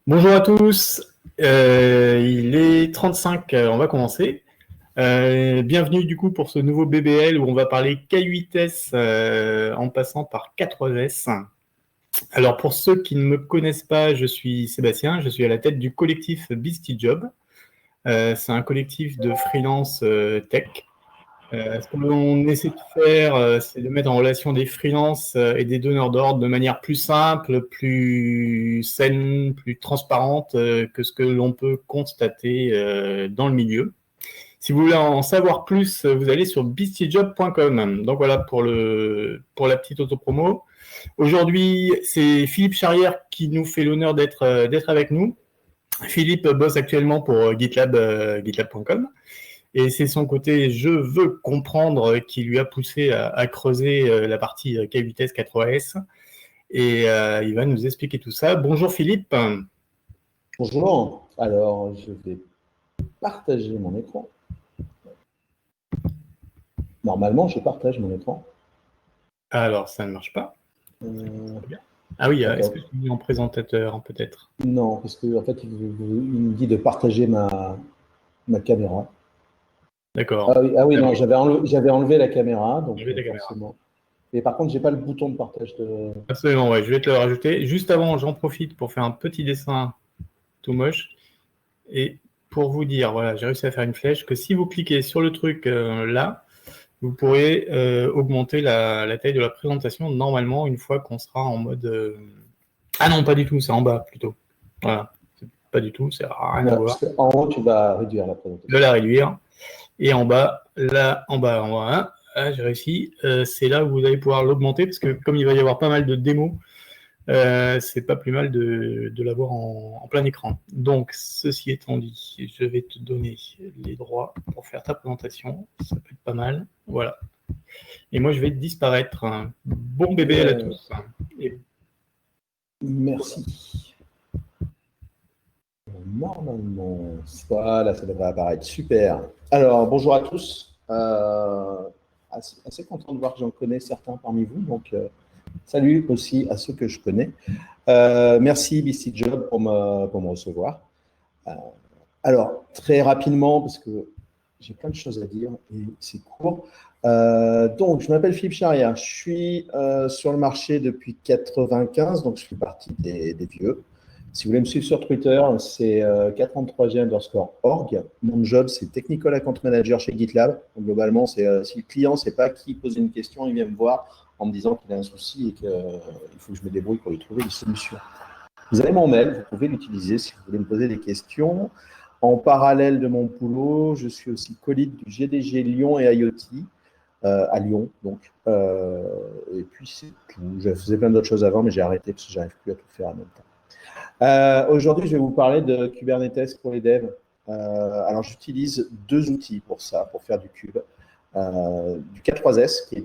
Bonjour à tous, il est 35, on va commencer. Bienvenue du coup pour ce nouveau BBL où on va parler K8S en passant par K3S. Alors pour ceux qui ne me connaissent pas, je suis Sébastien, je suis à la tête du collectif Beastie Job. C'est un collectif de freelance tech. Ce qu'on essaie de faire, c'est de mettre en relation des freelances et des donneurs d'ordre de manière plus simple, plus saine, plus transparente que ce que l'on peut constater dans le milieu. Si vous voulez en savoir plus, vous allez sur beastiejob.com. Donc voilà pour la petite autopromo. Aujourd'hui, c'est Philippe Charrière qui nous fait l'honneur d'être avec nous. Philippe bosse actuellement pour GitLab.com. Et c'est son côté je veux comprendre qui lui a poussé à creuser la partie K8S, K3S. Et il va nous expliquer tout ça. Bonjour Philippe. Bonjour, alors je vais partager mon écran. Normalement, je partage mon écran. Alors, ça ne marche pas. Ah oui, est-ce que je suis mis en présentateur peut-être? Non, parce qu'en fait, il me dit de partager ma caméra. D'accord. Ah oui, non, j'avais enlevé la caméra, donc Caméra. forcément. Et par contre, j'ai pas le bouton de partage de... Absolument, ouais, je vais te le rajouter. Juste avant, j'en profite pour faire un petit dessin tout moche. Et pour vous dire, voilà, j'ai réussi à faire une flèche, que si vous cliquez sur le truc là, vous pourrez augmenter la taille de la présentation normalement une fois qu'on sera en mode... Ah non, pas du tout, c'est en bas plutôt. Voilà, pas du tout, ça n'a rien à voir. Parce qu'en haut, tu vas réduire la présentation. De la réduire. Et en bas, là, en bas, ah, j'ai réussi. C'est là où vous allez pouvoir l'augmenter parce que comme il va y avoir pas mal de démos, c'est pas plus mal de l'avoir en plein écran. Donc, ceci étant dit, je vais te donner les droits pour faire ta présentation. Ça peut être pas mal. Voilà. Et moi, je vais disparaître. Bon bébé à tous. Et... Merci. Normalement, voilà, ça devrait apparaître. Super. Alors, bonjour à tous. Assez content de voir que j'en connais certains parmi vous. Donc, salut aussi à ceux que je connais. Merci Beastie Job pour me recevoir. Alors, très rapidement, parce que j'ai plein de choses à dire et c'est court. Donc, je m'appelle Philippe Charrière. Je suis sur le marché depuis 95, donc je fais partie des vieux. Si vous voulez me suivre sur Twitter, c'est 433g_org. Mon job, c'est Technical Account Manager chez GitLab. Donc, globalement, si le client ne sait pas qui pose une question, il vient me voir en me disant qu'il a un souci et qu'il faut que je me débrouille pour lui trouver une solution. Vous avez mon mail, vous pouvez l'utiliser si vous voulez me poser des questions. En parallèle de mon boulot, je suis aussi co-lead du GDG Lyon et IoT à Lyon. Donc, et puis, c'est tout. Je faisais plein d'autres choses avant, mais j'ai arrêté parce que je n'arrive plus à tout faire en même temps. Aujourd'hui, je vais vous parler de Kubernetes pour les devs. Alors, j'utilise deux outils pour ça, pour faire du kube. Du K3S, qui est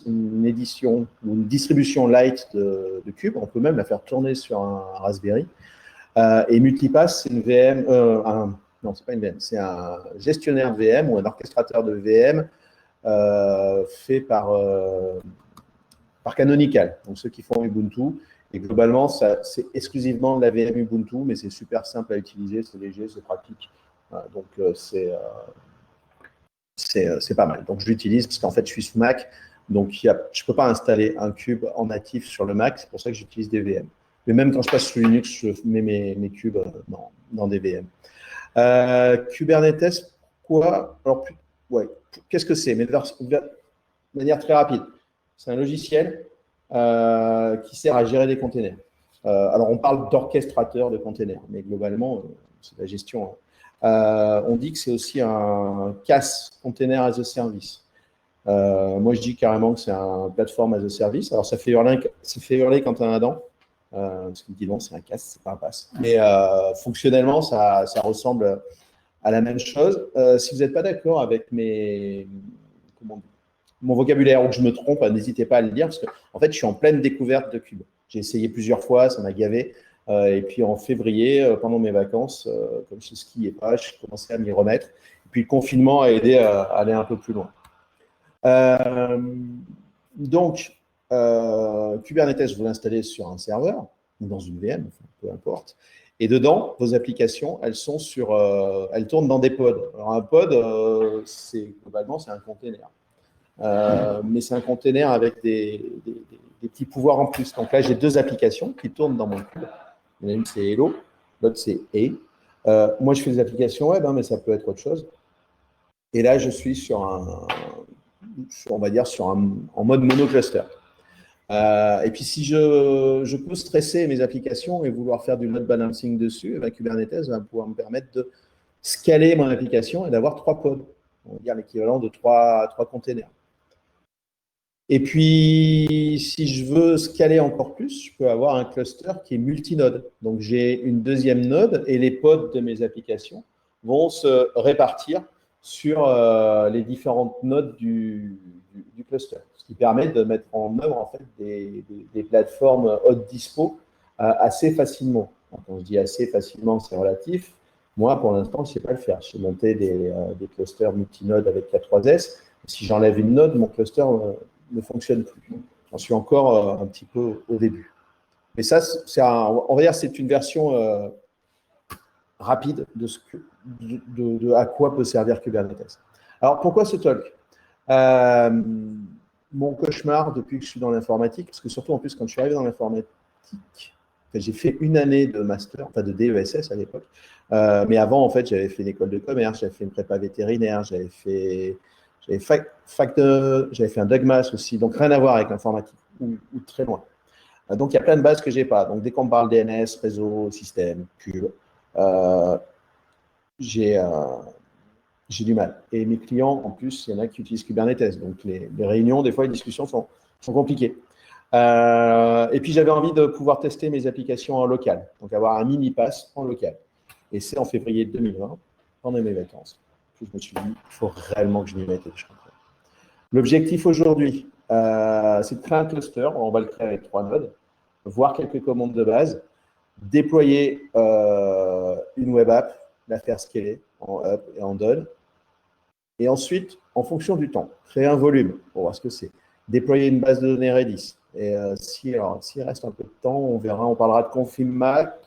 une édition ou une distribution light de Kube. On peut même la faire tourner sur un Raspberry. Et Multipass, c'est une VM, non, c'est pas une VM, c'est un gestionnaire de VM ou un orchestrateur de VM fait par Canonical, donc ceux qui font Ubuntu. Et globalement, c'est exclusivement de la VM Ubuntu, mais c'est super simple à utiliser, c'est léger, c'est pratique. Donc, c'est pas mal. Donc, je l'utilise parce qu'en fait, je suis sous Mac. Donc, je ne peux pas installer un cube en natif sur le Mac. C'est pour ça que j'utilise des VM. Mais même quand je passe sur Linux, je mets mes cubes dans des VM. Kubernetes, pourquoi? Alors, ouais, qu'est-ce que c'est? Mais de manière très rapide. C'est un logiciel qui sert à gérer des containers. Alors, on parle d'orchestrateur de containers, mais globalement, c'est la gestion. On dit que c'est aussi un CAS, Container as a Service. Moi, je dis carrément que c'est un platform as a service. Alors, ça fait hurler quand on a dents. Parce qu'il me dit non, c'est un CAS, c'est pas un pass. Mais fonctionnellement, ça ressemble à la même chose. Si vous n'êtes pas d'accord avec mon vocabulaire ou que je me trompe, n'hésitez pas à le dire parce que en fait, je suis en pleine découverte de Cube. J'ai essayé plusieurs fois, ça m'a gavé. Et puis en février, pendant mes vacances, comme je skiais pas, je commençais à m'y remettre. Et puis le confinement a aidé à aller un peu plus loin. Donc, Kubernetes, vous l'installez sur un serveur ou dans une VM, peu importe. Et dedans, vos applications, elles tournent dans des pods. Alors un pod, globalement, c'est un container. Mais c'est un container avec des petits pouvoirs en plus. Donc là, j'ai 2 applications qui tournent dans mon cube. Une, c'est Hello, l'autre, c'est Hey. Moi, je fais des applications web, mais ça peut être autre chose. Et là, je suis on va dire, en mode monocluster. Et puis, si je peux stresser mes applications et vouloir faire du load balancing dessus, Kubernetes va pouvoir me permettre de scaler mon application et d'avoir 3 pods. On va dire l'équivalent de 3 containers. Et puis, si je veux scaler encore plus, je peux avoir un cluster qui est multinode. Donc, j'ai une deuxième node et les pods de mes applications vont se répartir sur les différentes nodes du cluster. Ce qui permet de mettre en œuvre en fait, des plateformes haute dispo assez facilement. Quand on se dit assez facilement, c'est relatif. Moi, pour l'instant, je ne sais pas le faire. J'ai monté des clusters multinodes avec K3S. Si j'enlève une node, mon cluster ne fonctionne plus. J'en suis encore un petit peu au début. Mais ça, on va dire c'est une version rapide de à quoi peut servir Kubernetes. Alors, pourquoi ce talk? Mon cauchemar depuis que je suis dans l'informatique, parce que surtout en plus quand je suis arrivé dans l'informatique, j'ai fait une année de master, enfin de DESS à l'époque, mais avant en fait j'avais fait une école de commerce, j'avais fait une prépa vétérinaire, j'avais fait un DugMass aussi, donc rien à voir avec l'informatique, ou très loin. Donc il y a plein de bases que j'ai pas. Donc dès qu'on parle DNS, réseau, système, cube, j'ai du mal. Et mes clients, en plus, il y en a qui utilisent Kubernetes. Donc, les réunions, des fois, les discussions sont compliquées. Et puis, j'avais envie de pouvoir tester mes applications en local. Donc, avoir un mini-pass en local. Et c'est en février 2020, pendant mes vacances, que je me suis dit, il faut réellement que je m'y mette et que je comprenne. L'objectif aujourd'hui, c'est de créer un cluster. On va le créer avec 3 nodes, voir quelques commandes de base, déployer une web app, la faire scaler en up et en down. Et ensuite, en fonction du temps, créer un volume pour voir ce que c'est. Déployer une base de données Redis. Et s'il reste un peu de temps, on verra, on parlera de Config-Map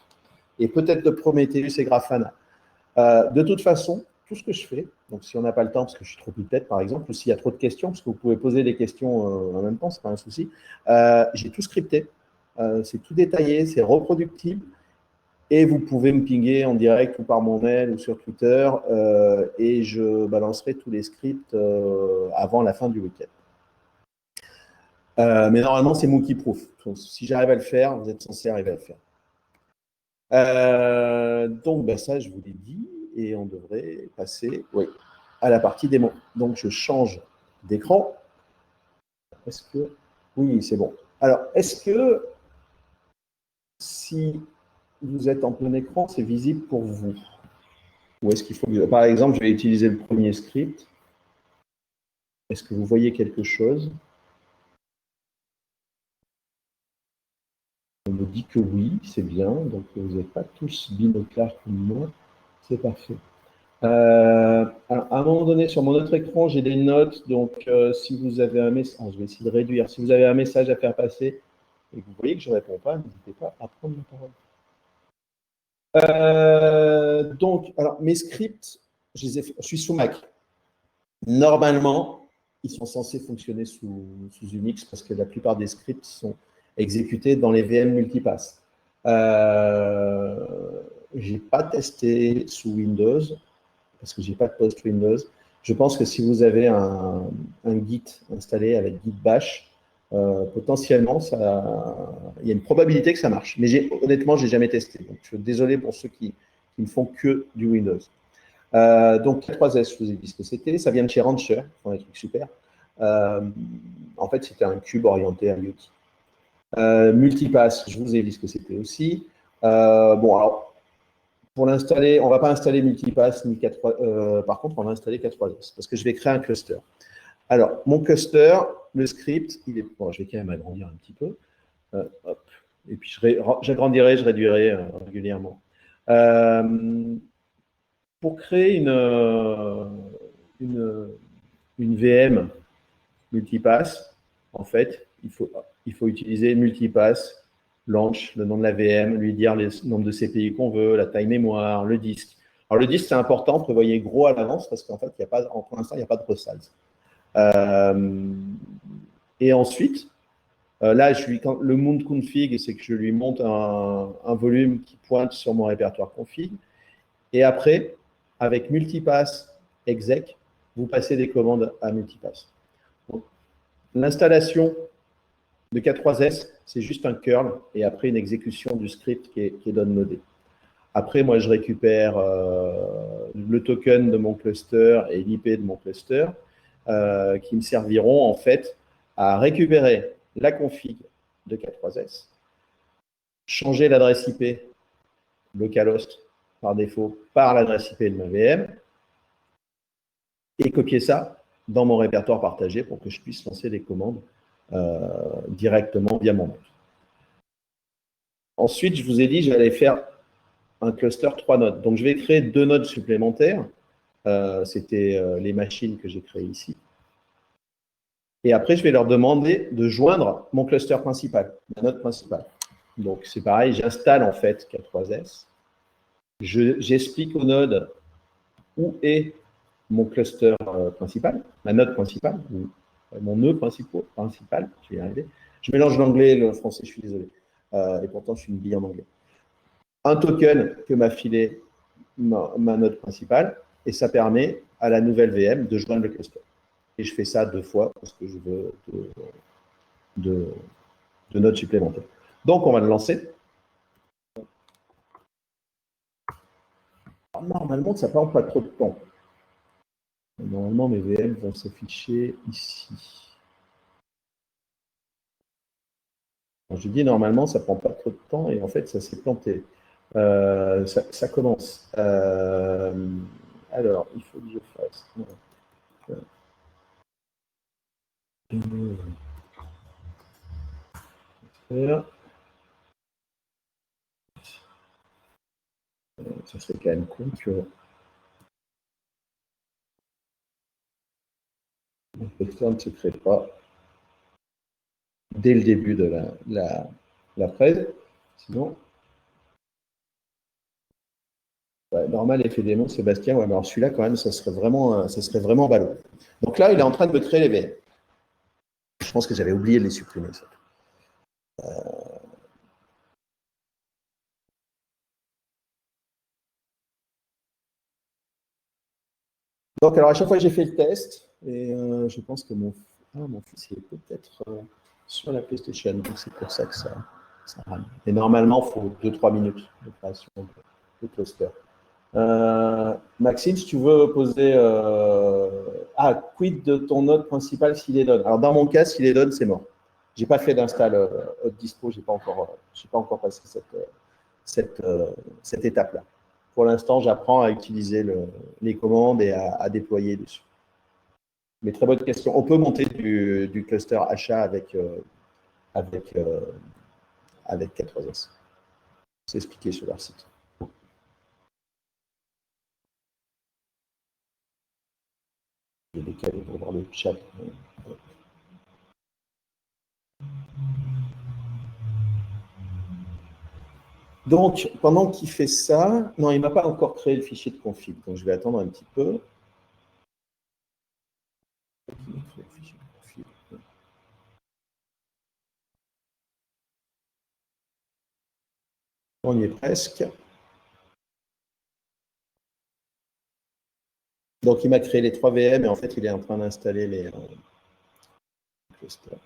et peut-être de Prometheus et Grafana. De toute façon, tout ce que je fais, donc si on n'a pas le temps parce que je suis trop tête par exemple, ou s'il y a trop de questions, parce que vous pouvez poser des questions en même temps, c'est pas un souci, j'ai tout scripté, c'est tout détaillé, c'est reproductible. Et vous pouvez me pinguer en direct ou par mon mail ou sur Twitter et je balancerai tous les scripts avant la fin du week-end. Mais normalement, c'est monkey-proof. Si j'arrive à le faire, vous êtes censé arriver à le faire. Donc, ça, je vous l'ai dit. Et on devrait passer à la partie démo. Donc, je change d'écran. Est-ce que… Oui, c'est bon. Alors, est-ce que si vous êtes en plein écran, c'est visible pour vous? Ou est-ce qu'il faut que… Par exemple, je vais utiliser le premier script. Est-ce que vous voyez quelque chose? On me dit que oui, c'est bien. Donc, vous n'êtes pas tous binoculaires comme moi. C'est parfait. Alors, à un moment donné, sur mon autre écran, j'ai des notes. Donc, si vous avez un message… je vais essayer de réduire. Si vous avez un message à faire passer et que vous voyez que je ne réponds pas, n'hésitez pas à prendre la parole. Donc, alors, mes scripts, je suis sous Mac. Normalement, ils sont censés fonctionner sous Unix parce que la plupart des scripts sont exécutés dans les VM multipass. Je n'ai pas testé sous Windows parce que je n'ai pas de post Windows. Je pense que si vous avez un Git installé avec Git Bash, potentiellement, il y a une probabilité que ça marche. Mais honnêtement, je n'ai jamais testé. Donc, je suis désolé pour ceux qui ne font que du Windows. Donc, K3S, je vous ai dit ce que c'était. Ça vient de chez Rancher, ils font des trucs super. En fait, c'était un cube orienté à IoT. Multipass, je vous ai dit ce que c'était aussi. Bon, alors, pour l'installer, on ne va pas installer Multipass ni K3. Par contre, on va installer K3S parce que je vais créer un cluster. Alors, mon cluster, le script, il est… Bon, je vais quand même agrandir un petit peu. Hop. Et puis, j'agrandirai, je réduirai régulièrement. Pour créer une VM multipass, en fait, il faut utiliser multipass launch, le nom de la VM, lui dire le nombre de CPU qu'on veut, la taille mémoire, le disque. Alors, le disque, c'est important, prévoyez gros à l'avance parce qu'en fait, pour l'instant, il n'y a pas de resize. Et ensuite, là, quand le mount config, c'est que je lui monte un volume qui pointe sur mon répertoire config. Et après, avec multipass exec, vous passez des commandes à multipass. L'installation de K3S, c'est juste un curl et après une exécution du script qui est downloadé. Après, moi, je récupère le token de mon cluster et l'IP de mon cluster qui me serviront en fait à récupérer la config de K3S, changer l'adresse IP localhost par défaut par l'adresse IP de ma VM et copier ça dans mon répertoire partagé pour que je puisse lancer des commandes directement via mon node. Ensuite, je vous ai dit, j'allais faire un cluster 3 nodes. Donc, je vais créer 2 nodes supplémentaires. C'était les machines que j'ai créées ici. Et après, je vais leur demander de joindre mon cluster principal, ma node principale. Donc, c'est pareil, j'installe en fait K3S. J'explique au node où est mon cluster principal, ma node principale, ou mon nœud principal, je vais y arriver. Je mélange l'anglais et le français, je suis désolé. Et pourtant, je suis une bille en anglais. Un token que m'a filé ma node principale, et ça permet à la nouvelle VM de joindre le cluster. Et je fais ça 2 fois parce que je veux de nodes supplémentaires. Donc, on va le lancer. Alors, normalement, ça ne prend pas trop de temps. Normalement, mes VM vont s'afficher ici. Alors, je dis normalement, ça ne prend pas trop de temps et en fait, ça s'est planté. Ça commence. Alors, il faut que je fasse. Ça serait quand même cool que mon cluster ne se crée pas dès le début de la presse. Sinon, ouais, normal effet démon, Sébastien. Ouais, mais alors celui-là, quand même, ça serait vraiment ballot. Donc là, il est en train de me créer les VM. Je pense que j'avais oublié de les supprimer. Ça. Donc, alors à chaque fois, j'ai fait le test et je pense que mon fils il est peut-être sur la PlayStation. Donc, c'est pour ça que ça rame. Et normalement, il faut 2-3 minutes de création de cluster. Maxime, si tu veux poser. Quid de ton node principal s'il est done. Alors, dans mon cas, s'il est done, c'est mort. Je n'ai pas fait d'install hot dispo, je n'ai pas encore passé cette étape-là. Pour l'instant, j'apprends à utiliser les commandes et à déployer dessus. Mais très bonne question. On peut monter du cluster achat avec K3S. C'est expliqué sur leur site. Je vais décaler pour voir le chat. Donc, pendant qu'il fait ça, non, il ne m'a pas encore créé le fichier de config, donc je vais attendre un petit peu. On y est presque. Donc, il m'a créé les 3 VM et en fait, il est en train d'installer les clusters.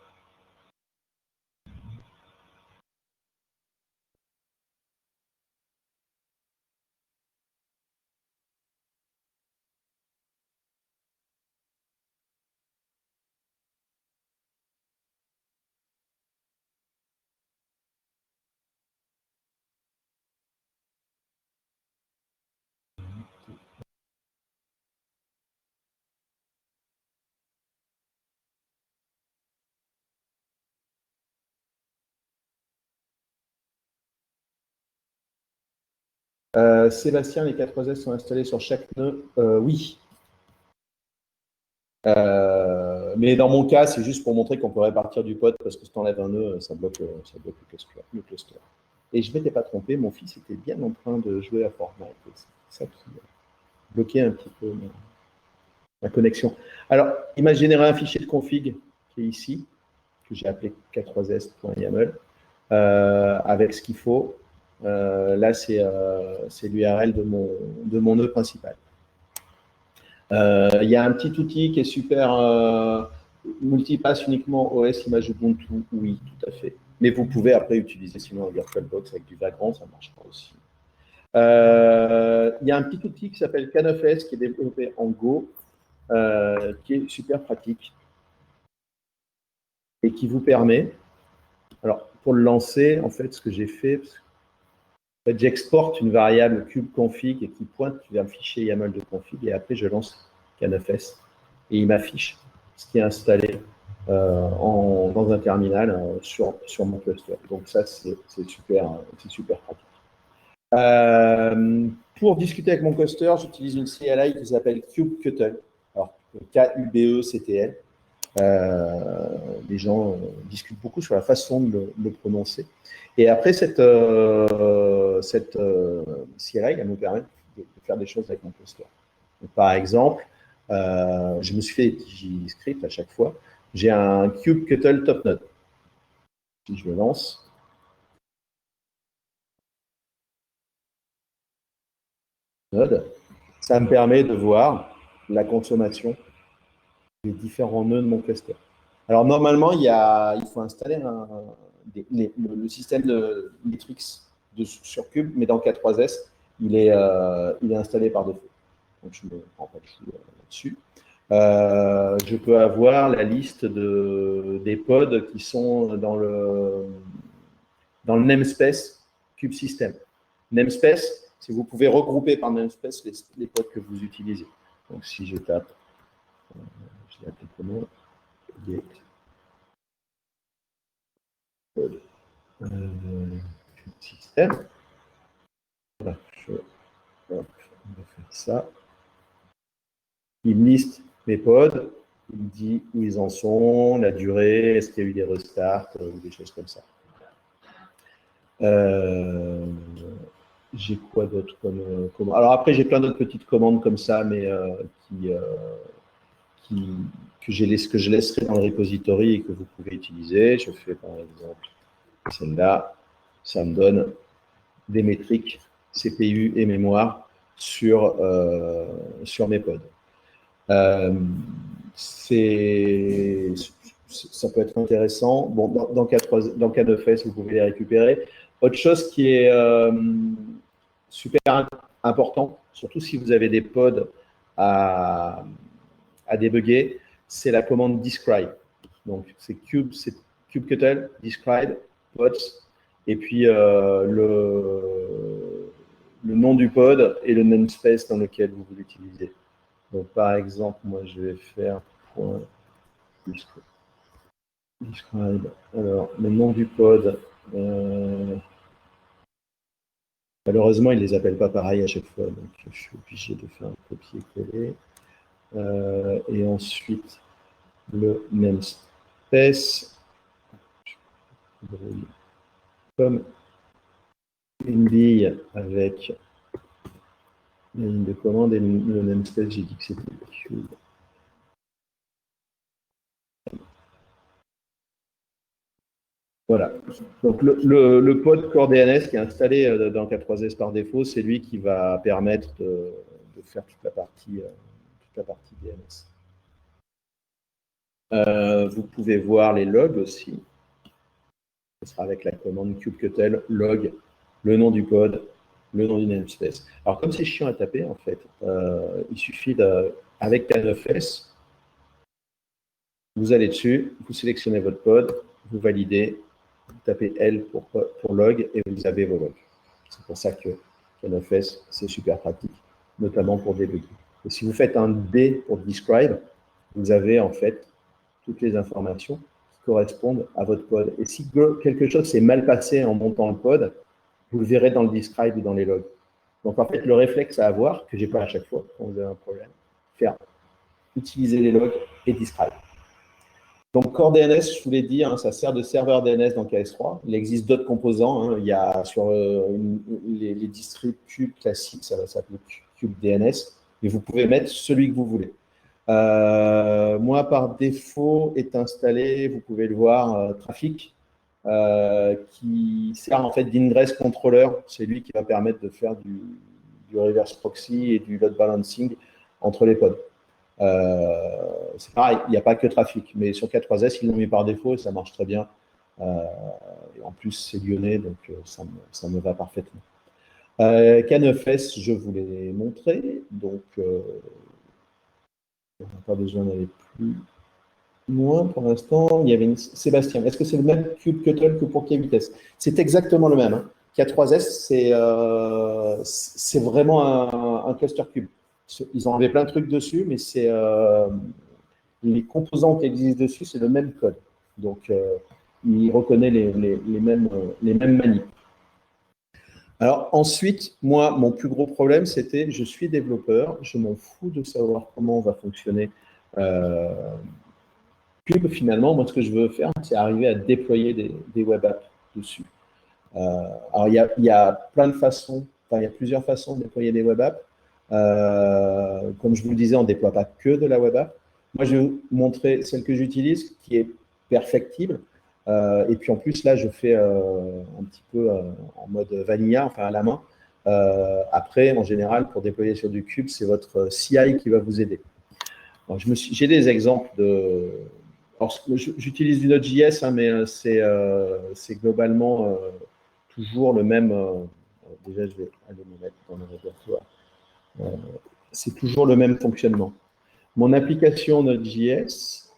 Sébastien, les K3S sont installés sur chaque nœud. Oui. Mais dans mon cas, c'est juste pour montrer qu'on peut répartir du pod parce que si tu enlèves un nœud, ça bloque le cluster. Et je ne m'étais pas trompé, mon fils était bien en train de jouer à Fortnite. C'est ça qui bloquait un petit peu ma connexion. Alors, il m'a généré un fichier de config qui est ici, que j'ai appelé k3s.yaml, avec ce qu'il faut. Là, c'est l'URL de mon nœud principal. Il y a un petit outil qui est super multipass uniquement OS image Ubuntu, oui, tout à fait. Mais vous pouvez après utiliser sinon un VirtualBox avec du Vagrant, ça marchera aussi. Il y a un petit outil qui s'appelle K9s qui est développé en Go, qui est super pratique et qui vous permet, alors pour le lancer, en fait, ce que j'ai fait, en fait, j'exporte une variable kubeconfig et qui pointe vers le fichier YAML de config et après je lance K9s et il m'affiche ce qui est installé dans un terminal sur mon cluster. Donc ça, c'est super pratique. Pour discuter avec mon cluster, j'utilise une CLI qui s'appelle kubectl. Alors, K-U-B-E-C-T-L. Les gens discutent beaucoup sur la façon de le prononcer. Et après, cette CLI, elle nous permet de faire des choses avec mon cluster. Donc, par exemple, je me suis fait des JScript à chaque fois. J'ai un kubectl top node. Si je le lance, ça me permet de voir la consommation des différents nœuds de mon cluster. Alors, normalement, il faut installer le système de Matrix sur Cube, mais dans K3s, il est installé par défaut. Donc, je me prends pas là-dessus. Je peux avoir la liste des pods qui sont dans le namespace Cube System. Namespace, si vous pouvez regrouper par namespace les pods que vous utilisez. Donc, si je tape, je l'ai appelé comment? Système. Voilà, on va faire ça. Il liste mes pods, il me dit où ils en sont, la durée, est-ce qu'il y a eu des restarts, ou des choses comme ça. J'ai quoi d'autre comme commande? Alors après, j'ai plein d'autres petites commandes comme ça, mais que je laisserai dans le repository et que vous pouvez utiliser. Je fais par exemple celle-là, ça me donne des métriques CPU et mémoire sur mes pods. Ça peut être intéressant. Bon, dans K9s, vous pouvez les récupérer. Autre chose qui est super important, surtout si vous avez des pods à débugger, c'est la commande describe. Donc, c'est kubectl, describe, pods, et puis le nom du pod et le namespace dans lequel vous l'utilisez. Donc, par exemple, moi, je vais faire point describe. Alors, le nom du pod, malheureusement, ils ne les appellent pas pareil à chaque fois, donc je suis obligé de faire un copier-coller. Et ensuite, le namespace, comme une bille avec la ligne de commande et le namespace, j'ai dit que c'était cube. Voilà. Donc, le pod Core DNS qui est installé dans K3s par défaut, c'est lui qui va permettre de faire toute la partie DNS. Vous pouvez voir les logs aussi. Ce sera avec la commande kubectl log, le nom du pod, le nom du namespace. Alors, comme c'est chiant à taper, en fait, il suffit avec K9s, vous allez dessus, vous sélectionnez votre pod, vous validez, vous tapez L pour log et vous avez vos logs. C'est pour ça que K9s, c'est super pratique, notamment pour débugger. Et si vous faites un D pour describe, vous avez en fait toutes les informations qui correspondent à votre pod. Et si quelque chose s'est mal passé en montant le pod, vous le verrez dans le describe ou dans les logs. Donc en fait, le réflexe à avoir, que je n'ai pas à chaque fois quand vous avez un problème, utiliser les logs et describe. Donc, Core DNS, je vous l'ai dit, hein, ça sert de serveur DNS dans KS3. Il existe d'autres composants. Hein. Il y a sur les distribs Cube classiques, ça va s'appeler Cube DNS, mais vous pouvez mettre celui que vous voulez. Moi, par défaut, est installé, vous pouvez le voir, Trafic, qui sert en fait d'ingress controller. C'est lui qui va permettre de faire du reverse proxy et du load balancing entre les pods. C'est pareil, il n'y a pas que Trafic, mais sur K3S, ils l'ont mis par défaut et ça marche très bien. Et en plus, c'est lyonnais, donc ça me va parfaitement. K9S, je vous l'ai montré, donc on n'a pas besoin d'aller plus loin pour l'instant. Il y avait Sébastien, est-ce que c'est le même kubectl que pour K8S? C'est exactement le même. Hein. K3S, c'est vraiment un cluster cube. Ils ont enlevé plein de trucs dessus, mais c'est les composants qui existent dessus, c'est le même code. Donc, il reconnaît les mêmes manips. Alors ensuite, moi, mon plus gros problème, c'était, je suis développeur, je m'en fous de savoir comment va fonctionner Cube. Finalement, moi, ce que je veux faire, c'est arriver à déployer des web apps dessus. Alors, il y a plein de façons, enfin, il y a plusieurs façons de déployer des web apps. Comme je vous le disais, on ne déploie pas que de la web app. Moi, je vais vous montrer celle que j'utilise, qui est perfectible. Et puis en plus, là, je fais un petit peu en mode vanilla, enfin à la main. Après, en général, pour déployer sur du Cube, c'est votre CI qui va vous aider. J'ai des exemples de… J'utilise du Node.js, hein, mais c'est globalement toujours le même… déjà, je vais aller me mettre dans le répertoire. C'est toujours le même fonctionnement. Mon application Node.js,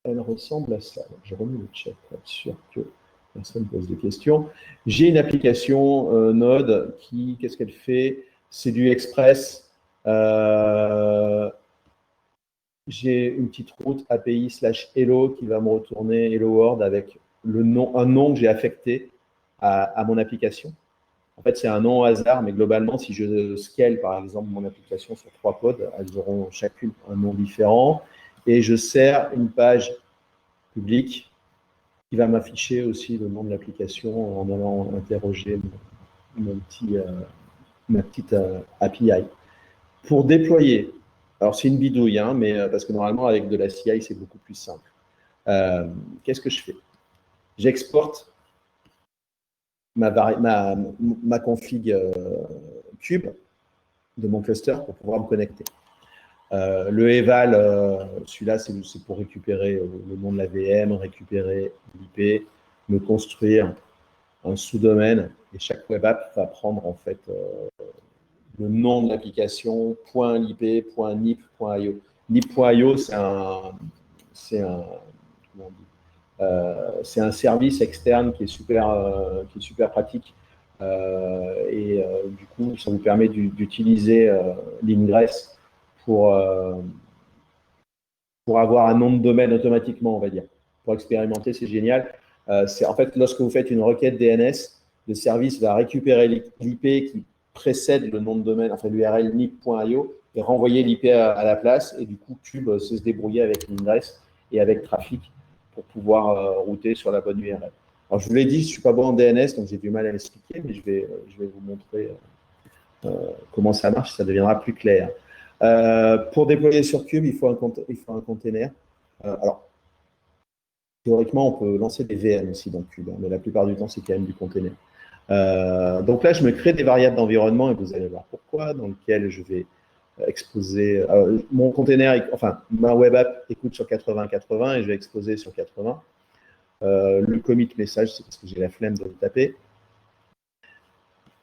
elle ressemble à ça. Je remets le chat pour être sûr que personne ne pose des questions. J'ai une application Node qui, qu'est-ce qu'elle fait? C'est du Express. J'ai une petite route API/hello qui va me retourner Hello World avec un nom que j'ai affecté à mon application. En fait, c'est un nom au hasard, mais globalement, si je scale, par exemple, mon application sur 3 pods, elles auront chacune un nom différent. Et je sers une page publique qui va m'afficher aussi le nom de l'application en allant interroger ma petite API. Pour déployer, alors c'est une bidouille, hein, mais parce que normalement, avec de la CI, c'est beaucoup plus simple. Qu'est-ce que je fais? J'exporte ma config Cube de mon cluster pour pouvoir me connecter. Le eval, celui-là, c'est pour récupérer le nom de la VM, récupérer l'IP, me construire un sous-domaine, et chaque web app va prendre en fait le nom de l'application, .lip, .nip, .io. Nip.io, c'est un service externe qui est super pratique. Du coup, ça vous permet d'utiliser l'ingress pour avoir un nom de domaine automatiquement, on va dire. Pour expérimenter, c'est génial. En fait, lorsque vous faites une requête DNS, le service va récupérer l'IP qui précède le nom de domaine, enfin l'URL nip.io, et renvoyer l'IP à la place. Et du coup, Cube sait se débrouiller avec l'ingress et avec Trafic pour pouvoir router sur la bonne URL. Alors, je vous l'ai dit, je ne suis pas bon en DNS, donc j'ai du mal à l'expliquer, mais je vais vous montrer comment ça marche, ça deviendra plus clair. Pour déployer sur Cube, il faut un container. Alors, théoriquement, on peut lancer des VM aussi dans Cube, hein, mais la plupart du temps, c'est quand même du container. Donc là, je me crée des variables d'environnement et vous allez voir pourquoi, dans lequel je vais exposer mon container, enfin, ma web app écoute sur 80-80 et je vais exposer sur 80. Le commit message, c'est parce que j'ai la flemme de le taper.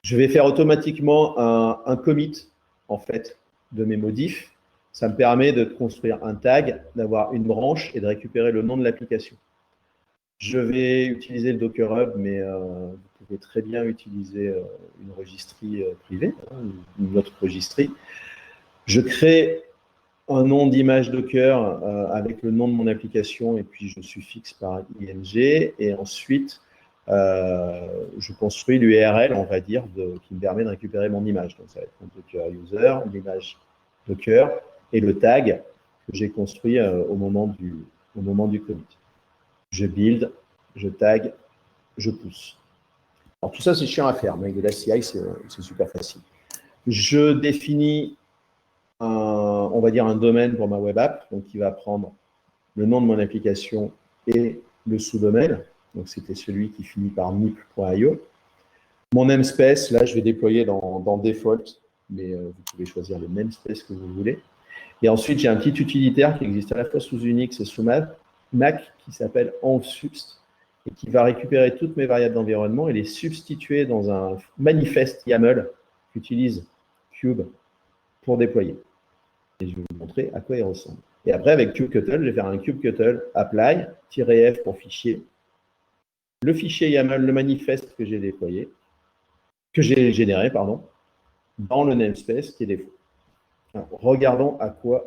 Je vais faire automatiquement un commit, en fait, de mes modifs. Ça me permet de construire un tag, d'avoir une branche et de récupérer le nom de l'application. Je vais utiliser le Docker Hub, mais vous pouvez très bien utiliser une registrie privée, hein, une autre registrie. Je crée un nom d'image Docker avec le nom de mon application et puis je suffixe par ing. Et ensuite, je construis l'URL, on va dire, qui me permet de récupérer mon image. Donc, ça va être mon Docker user, l'image Docker et le tag que j'ai construit au moment au moment du commit. Je build, je tag, je pousse. Alors tout ça, c'est chiant à faire, mais avec de la CI, c'est super facile. Je définis on va dire un domaine pour ma web app, donc qui va prendre le nom de mon application et le sous-domaine. Donc c'était celui qui finit par nip.io. Mon namespace, là, je vais déployer dans default, mais vous pouvez choisir le namespace que vous voulez. Et ensuite, j'ai un petit utilitaire qui existe à la fois sous Unix et sous Mac qui s'appelle envsubst et qui va récupérer toutes mes variables d'environnement et les substituer dans un manifeste YAML qu'utilise Cube pour déployer. Et je vais vous montrer à quoi il ressemble. Et après, avec kubectl, je vais faire un kubectl apply-f pour fichier. Le fichier YAML, le manifeste que j'ai déployé, que j'ai généré, pardon, dans le namespace qui est défaut. Alors, regardons à quoi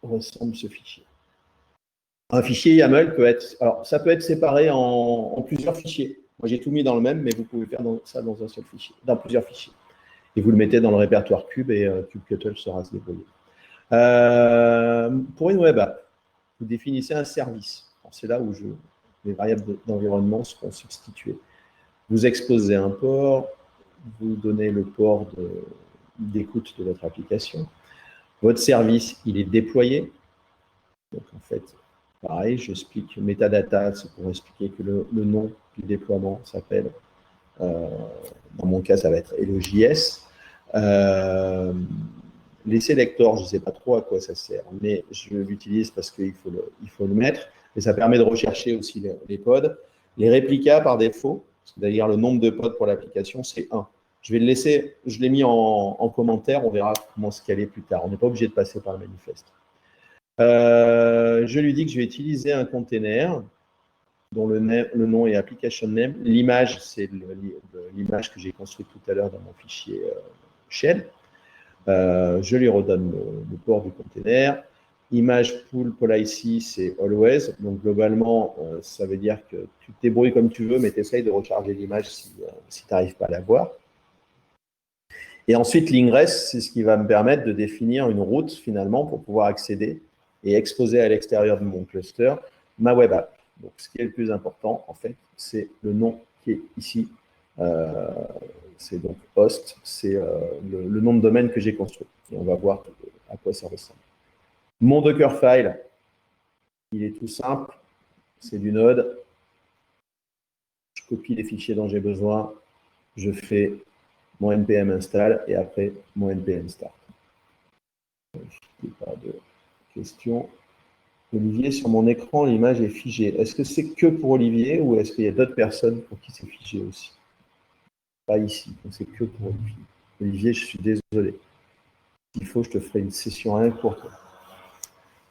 ressemble ce fichier. Un fichier YAML peut être, alors ça peut être séparé en plusieurs fichiers. Moi, j'ai tout mis dans le même, mais vous pouvez faire ça dans un seul fichier, dans plusieurs fichiers. Et vous le mettez dans le répertoire cube et kubectl sera se débrouiller. Pour une web app, vous définissez un service. C'est là où les variables d'environnement seront substituées. Vous exposez un port, vous donnez le port d'écoute de votre application. Votre service, il est déployé. Donc, en fait, pareil, j'explique metadata, c'est pour expliquer que le nom du déploiement s'appelle, dans mon cas, ça va être Hello.js. Les sélecteurs, je ne sais pas trop à quoi ça sert, mais je l'utilise parce qu'il faut le mettre. Et ça permet de rechercher aussi les pods. Les réplicas, par défaut, c'est-à-dire le nombre de pods pour l'application, c'est 1. Je vais le laisser, je l'ai mis en commentaire, on verra comment se caler plus tard. On n'est pas obligé de passer par le manifeste. Je lui dis que je vais utiliser un container dont le nom est application name. L'image, c'est l'image que j'ai construite tout à l'heure dans mon fichier shell. Je lui redonne le port du container. Image pool policy, c'est always. Donc, globalement, ça veut dire que tu te débrouilles comme tu veux, mais tu essayes de recharger l'image si tu n'arrives pas à la voir. Et ensuite, l'ingress, c'est ce qui va me permettre de définir une route, finalement, pour pouvoir accéder et exposer à l'extérieur de mon cluster ma web app. Donc, ce qui est le plus important, en fait, c'est le nom qui est ici. C'est donc host, c'est le nom de domaine que j'ai construit. Et on va voir à quoi ça ressemble. Mon Dockerfile, il est tout simple, c'est du Node. Je copie les fichiers dont j'ai besoin, je fais mon npm install et après mon npm start. Je n'ai pas de questions. Olivier, sur mon écran, l'image est figée. Est-ce que c'est que pour Olivier ou est-ce qu'il y a d'autres personnes pour qui c'est figé aussi? Pas ici, donc c'est que pour Olivier. Olivier, je suis désolé. S'il faut, je te ferai une session rien que pour toi.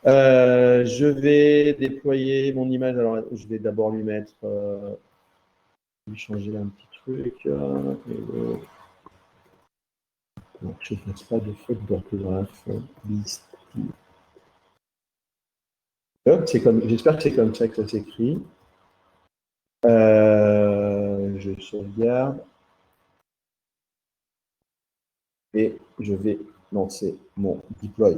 Je vais déployer mon image. Alors, je vais d'abord lui mettre. Je vais changer là un petit truc. Donc, je ne fasse pas de faute d'orthographe. J'espère que c'est comme ça que ça s'écrit. Je sauvegarde. Et je vais lancer mon deploy.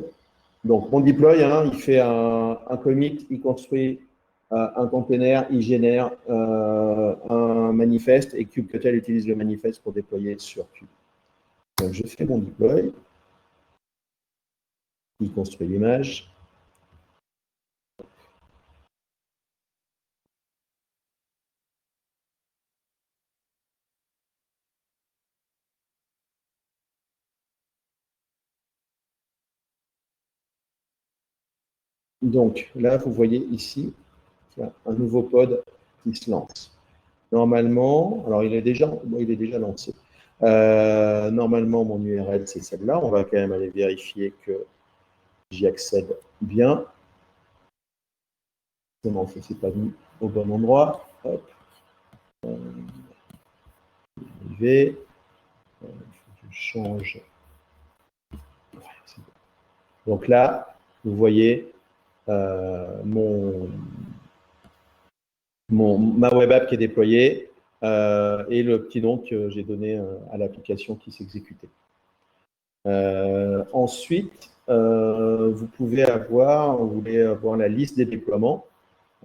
Donc, mon deploy, il fait un commit, il construit un container, il génère un manifeste et kubectl utilise le manifeste pour déployer sur Cube. Donc, je fais mon deploy. Il construit l'image. Donc, là, vous voyez ici, il y a un nouveau pod qui se lance. Normalement, alors il est déjà lancé. Normalement, mon URL, c'est celle-là. On va quand même aller vérifier que j'y accède bien. Non, ça ne s'est pas mis au bon endroit. Hop. Je vais. Je change. Donc là, vous voyez ma web app qui est déployée et le petit nom que j'ai donné à l'application qui s'exécutait. Ensuite, vous voulez avoir la liste des déploiements.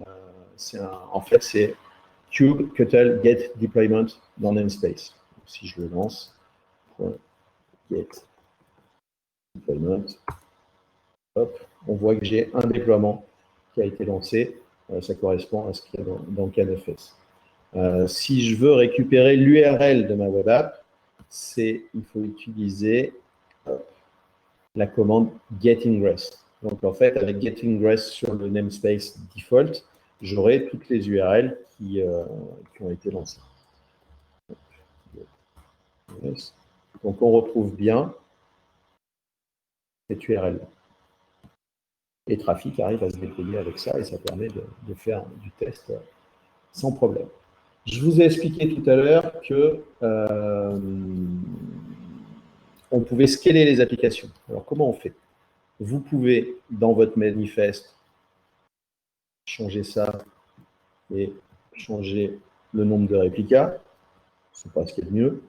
En fait, c'est kubectl get deployment dans namespace. Donc, si je le lance, get deployment, hop, on voit que j'ai un déploiement qui a été lancé. Ça correspond à ce qu'il y a dans KNFS. Si je veux récupérer l'URL de ma web app, il faut utiliser la commande getIngress. Donc en fait, avec getIngress sur le namespace default, j'aurai toutes les URL qui ont été lancées. Donc on retrouve bien cette URL. Et Trafic arrive à se déployer avec ça et ça permet de faire du test sans problème. Je vous ai expliqué tout à l'heure que on pouvait scaler les applications. Alors comment on fait? Vous pouvez, dans votre manifeste, changer ça et changer le nombre de réplicas. C'est pas ce qu'il y a de mieux.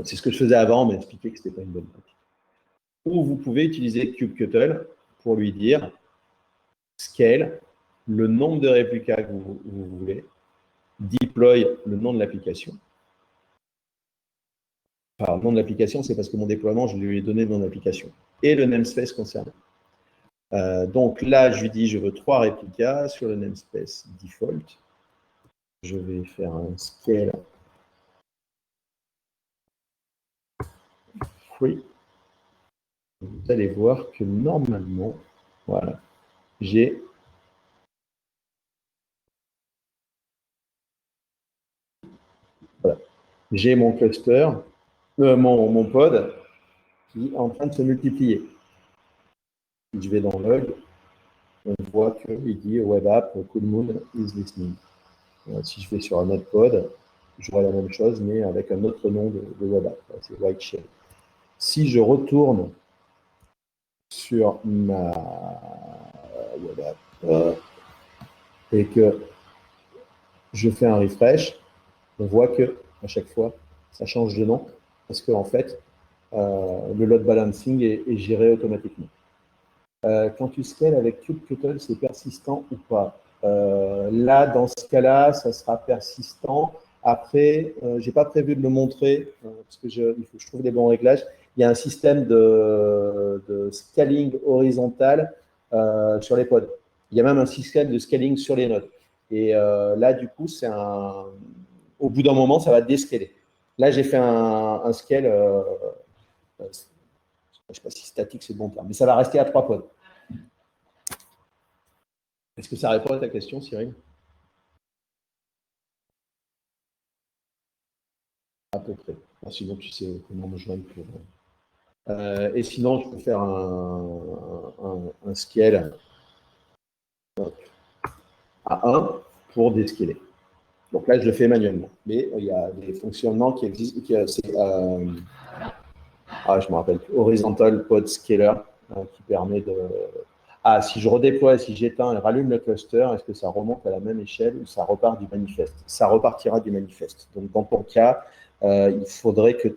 C'est ce que je faisais avant, mais expliquer que ce n'était pas une bonne pratique. Ou vous pouvez utiliser kubectl pour lui dire scale le nombre de réplicas que vous voulez, deploy le nom de l'application. Enfin, le nom de l'application, c'est parce que mon déploiement, je lui ai donné le nom d'application et le namespace concerné. Donc là, je lui dis, je veux 3 réplicas sur le namespace default. Je vais faire un scale free. Vous allez voir que normalement, voilà, j'ai mon cluster, mon pod qui est en train de se multiplier. Si je vais dans log, on voit qu'il dit web app coolmoon is listening. Si je vais sur un autre pod, j'aurai la même chose, mais avec un autre nom de web app. C'est whiteshell. Si je retourne sur ma web app et que je fais un refresh, on voit que à chaque fois, ça change de nom parce qu'en en fait, le load balancing est géré automatiquement. Quand tu scales avec kubectl, c'est persistant ou pas? Là, dans ce cas-là, ça sera persistant. Après, je n'ai pas prévu de le montrer parce que il faut que je trouve des bons réglages. Il y a un système de scaling horizontal sur les pods. Il y a même un système de scaling sur les nodes. Et là, du coup, au bout d'un moment, ça va déscaler. Là, j'ai fait un scale, je ne sais pas si statique, c'est le bon terme, mais ça va rester à 3 pods. Est-ce que ça répond à ta question, Cyril? À peu près. Sinon, tu sais comment me joindre pour. Et sinon, je peux faire un scale à 1 pour déscaler. Donc là, je le fais manuellement. Mais il y a des fonctionnements qui existent. Je me rappelle plus. Horizontal Pod Scaler qui permet de. Ah, si je redéploie, si j'éteins et rallume le cluster, est-ce que ça remonte à la même échelle ou ça repart du manifeste? Ça repartira du manifeste. Donc, dans ton cas, il faudrait que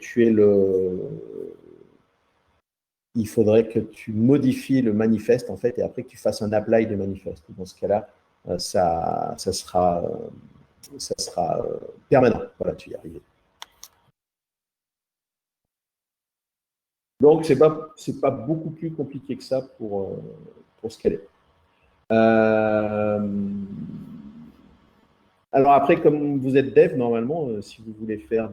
tu modifies le manifeste, en fait, et après que tu fasses un apply de manifeste. Dans ce cas-là, ça sera permanent. Voilà, tu y arrives. Donc, c'est pas beaucoup plus compliqué que ça pour scaler. Alors après, comme vous êtes dev, normalement, si vous voulez faire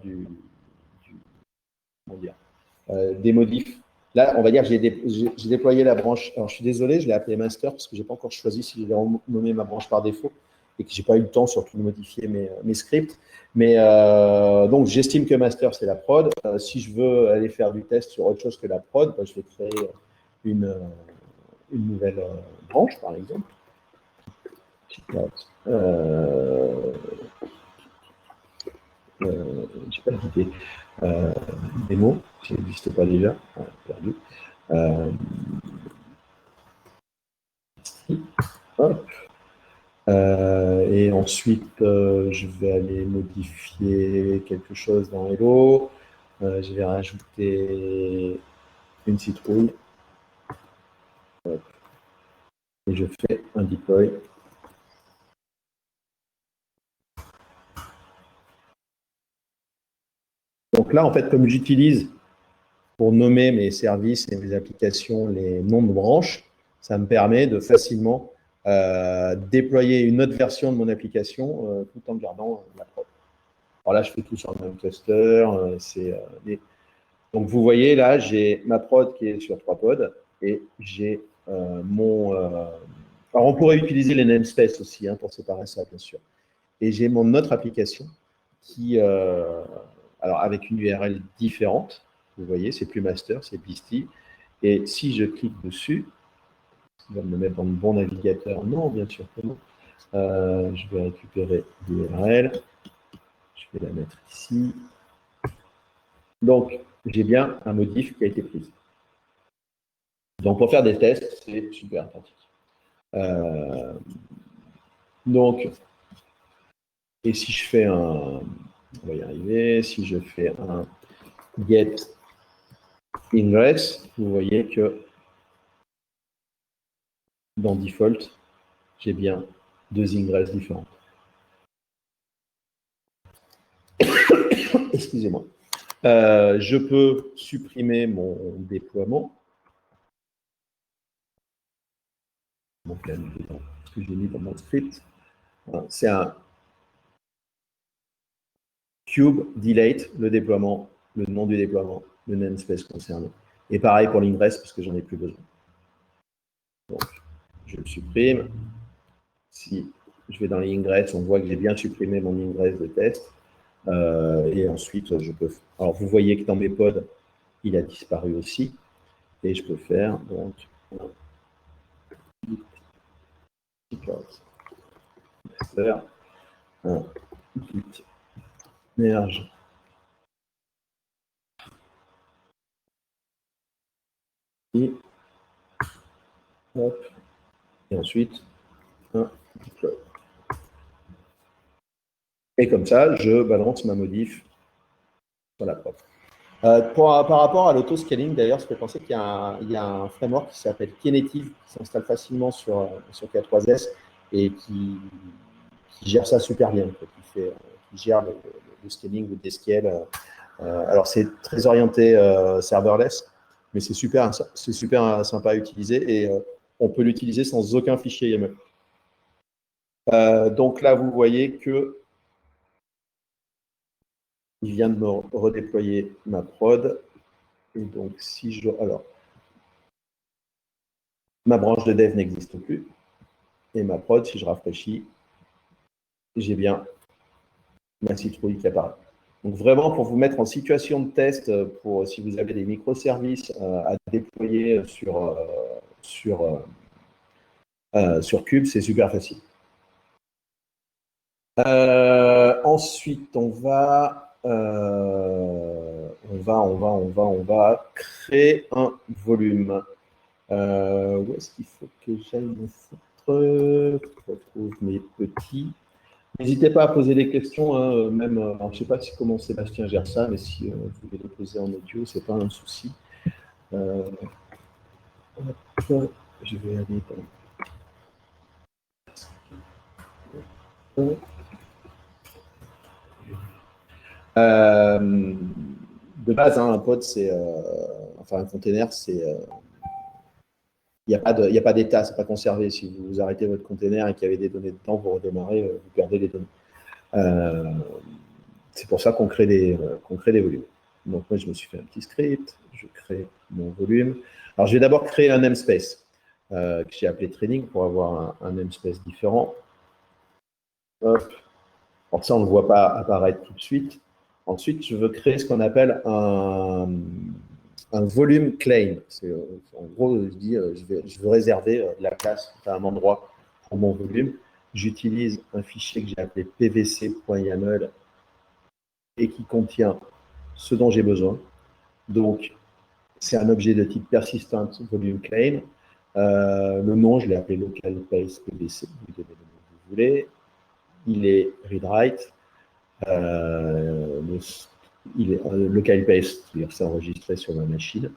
des modifs, là, on va dire, j'ai déployé la branche. Alors, je suis désolé, je l'ai appelée master parce que je n'ai pas encore choisi si je vais nommer ma branche par défaut et que je n'ai pas eu le temps surtout de modifier mes scripts. Mais donc, j'estime que master, c'est la prod. Si je veux aller faire du test sur autre chose que la prod, je vais créer une nouvelle branche, par exemple. J'ai pas d'idée. Démo, ça n'existe pas déjà. Perdu. Hop. Et ensuite, je vais aller modifier quelque chose dans Hello. Je vais rajouter une citrouille. Hop. Et je fais un deploy. Donc là, en fait, comme j'utilise pour nommer mes services et mes applications les noms de branches, ça me permet de facilement déployer une autre version de mon application tout en gardant la prod. Alors là, je fais tout sur le même cluster. Donc, vous voyez, là, j'ai ma prod qui est sur 3 pods et j'ai mon… alors, on pourrait utiliser les namespaces aussi pour séparer ça, bien sûr. Et j'ai mon autre application qui, alors avec une URL différente, vous voyez, c'est plus master, c'est Beastie. Et si je clique dessus, il va me mettre dans le bon navigateur. Non, bien sûr que non. Je vais récupérer l'URL. Je vais la mettre ici. Donc, j'ai bien un modif qui a été pris. Donc, pour faire des tests, c'est super pratique. Donc, et si je fais on va y arriver, si je fais un get ingress, vous voyez que dans default, j'ai bien 2 ingress différents. Excusez-moi. Je peux supprimer mon déploiement. Donc là, ce que j'ai mis dans mon script, c'est un cube delete, le déploiement, le nom du déploiement, le namespace concerné. Et pareil pour l'ingress, parce que j'en ai plus besoin. Donc, je le supprime. Si je vais dans l'ingress, on voit que j'ai bien supprimé mon ingress de test. Et ensuite, je peux… Alors, vous voyez que dans mes pods, il a disparu aussi. Et je peux faire donc un git merge et hop, et ensuite un deploy. Et comme ça, je balance ma modif sur la prod. Par rapport à l'autoscaling, d'ailleurs, ça fait penser qu'il y a un framework qui s'appelle Knative, qui s'installe facilement sur K3S et qui gère ça super bien, qui gère le scaling, le descale. Alors, c'est très orienté serverless, mais c'est super sympa à utiliser et on peut l'utiliser sans aucun fichier YAML. Donc là, vous voyez que il vient de me redéployer ma prod. Et donc, si je… Alors, ma branche de dev n'existe plus. Et ma prod, si je rafraîchis, j'ai bien ma citrouille qui apparaît. Donc, vraiment, pour vous mettre en situation de test, pour si vous avez des microservices à déployer sur Cube, c'est super facile. Ensuite, on va créer un volume. Où est-ce qu'il faut que j'aille me foutre? Je retrouve mes petits. N'hésitez pas à poser des questions, même. Alors, je ne sais pas comment Sébastien gère ça, mais si vous voulez les poser en audio, c'est pas un souci. Je vais aller dans… de base, un pod, c'est enfin un container, c'est il n'y a pas d'état, c'est pas conservé. Si vous arrêtez votre container et qu'il y avait des données dedans, vous redémarrez, vous perdez les données. C'est pour ça qu'on crée des volumes. Donc moi, je me suis fait un petit script, je crée mon volume. Alors, je vais d'abord créer un namespace que j'ai appelé training pour avoir un namespace différent. Hop. Alors ça, on ne le voit pas apparaître tout de suite. Ensuite, je veux créer ce qu'on appelle un volume claim. En gros, je dis, je veux réserver de la place à un endroit pour mon volume. J'utilise un fichier que j'ai appelé pvc.yaml et qui contient ce dont j'ai besoin. Donc, c'est un objet de type persistent volume claim. Le nom, je l'ai appelé local paste pvc. Vous donnez le nom que vous voulez. Il est read-write. Il est local paste, c'est-à-dire c'est enregistré sur ma machine.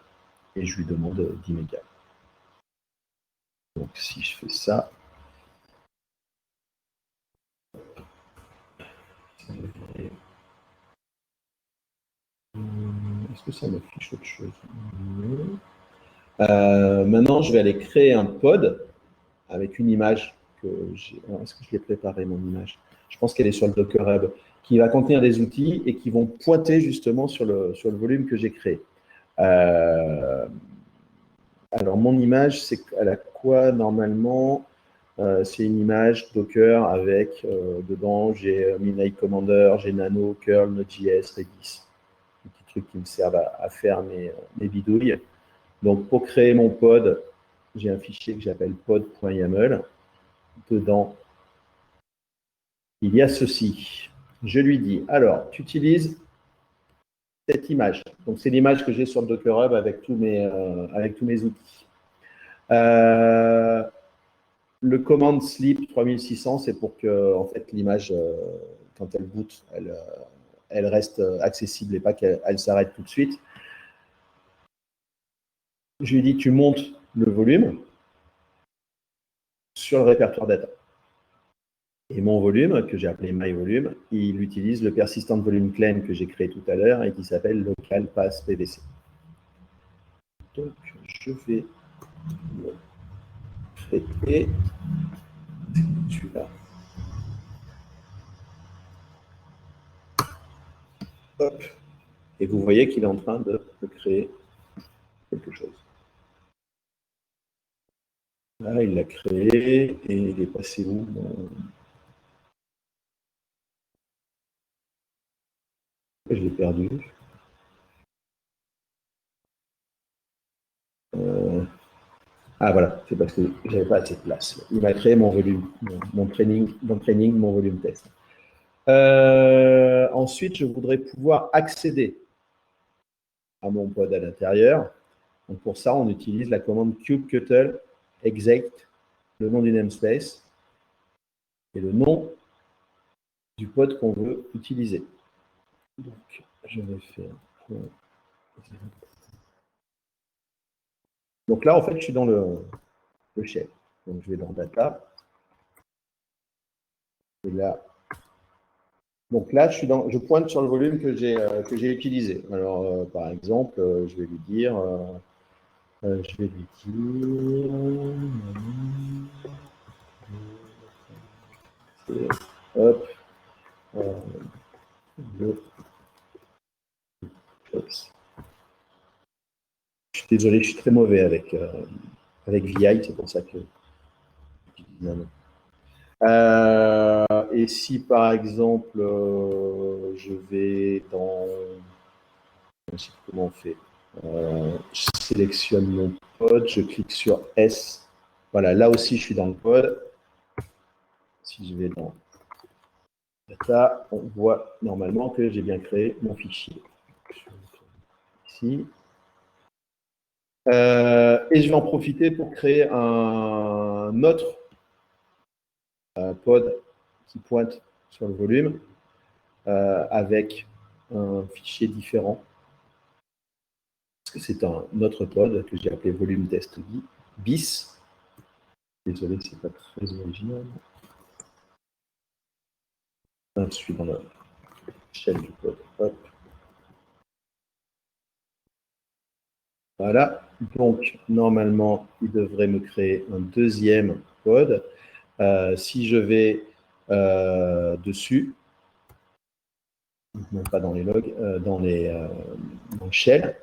Et je lui demande 10 mégas. Donc, si je fais ça, que ça m'affiche autre chose? Maintenant, je vais aller créer un pod avec une image que j'ai. Est-ce que je l'ai préparé, mon image? Je pense qu'elle est sur le Docker Hub, qui va contenir des outils et qui vont pointer justement sur le volume que j'ai créé. Alors, mon image, c'est elle a quoi normalement? C'est une image Docker avec, dedans, j'ai Midnight Commander, j'ai Nano, curl, Node.js, Redis. Des petits trucs qui me servent à faire mes bidouilles. Donc, pour créer mon pod, j'ai un fichier que j'appelle pod.yaml. Dedans, il y a ceci. Je lui dis, alors, tu utilises cette image. Donc, c'est l'image que j'ai sur le Docker Hub avec tous mes outils. Le command sleep 3600, c'est pour que en fait, l'image, quand elle boot, elle reste accessible et pas qu'elle s'arrête tout de suite. Je lui dis, tu montes le volume sur le répertoire data. Et mon volume, que j'ai appelé myVolume, il utilise le persistent volume claim que j'ai créé tout à l'heure et qui s'appelle local pass PVC. Donc, je vais le créer. Celui-là. Hop. Et vous voyez qu'il est en train de créer quelque chose. Là, il l'a créé et il est passé où? Je l'ai perdu. Ah voilà, c'est parce que j'avais pas assez de place. Il m'a créé mon volume, mon training, mon volume test. Ensuite, je voudrais pouvoir accéder à mon pod à l'intérieur. Donc pour ça, on utilise la commande kubectl exec, le nom du namespace et le nom du pod qu'on veut utiliser. Donc, je vais faire. Donc là, en fait, je suis dans le shell. Donc je vais dans data. Et là. Donc là, je pointe sur le volume que j'ai utilisé. Alors, par exemple, je vais lui dire. Hop. Je suis désolé, je suis très mauvais avec VI, c'est pour ça que et si par exemple je vais dans, je sais comment on fait, je sélectionne mon pod, je clique sur S, voilà, là aussi je suis dans le pod. Si je vais dans data, on voit normalement que j'ai bien créé mon fichier. Ici. Et je vais en profiter pour créer un autre pod qui pointe sur le volume avec un fichier différent. Parce que c'est un autre pod que j'ai appelé volume test bis. Désolé, c'est pas très original. Je suis dans la shell du pod. Hop. Voilà. Donc, normalement, il devrait me créer un deuxième pod. Si je vais dessus, non pas dans les logs, dans le shell,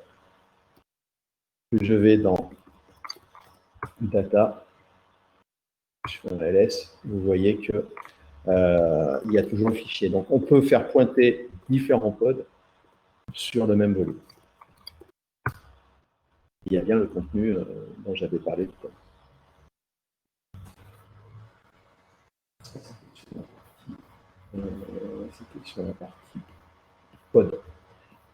je vais dans data, je fais un ls, vous voyez que il y a toujours le fichier. Donc, on peut faire pointer différents pods sur le même volume. Il y a bien le contenu dont j'avais parlé tout à l'heure. C'était sur la partie pod.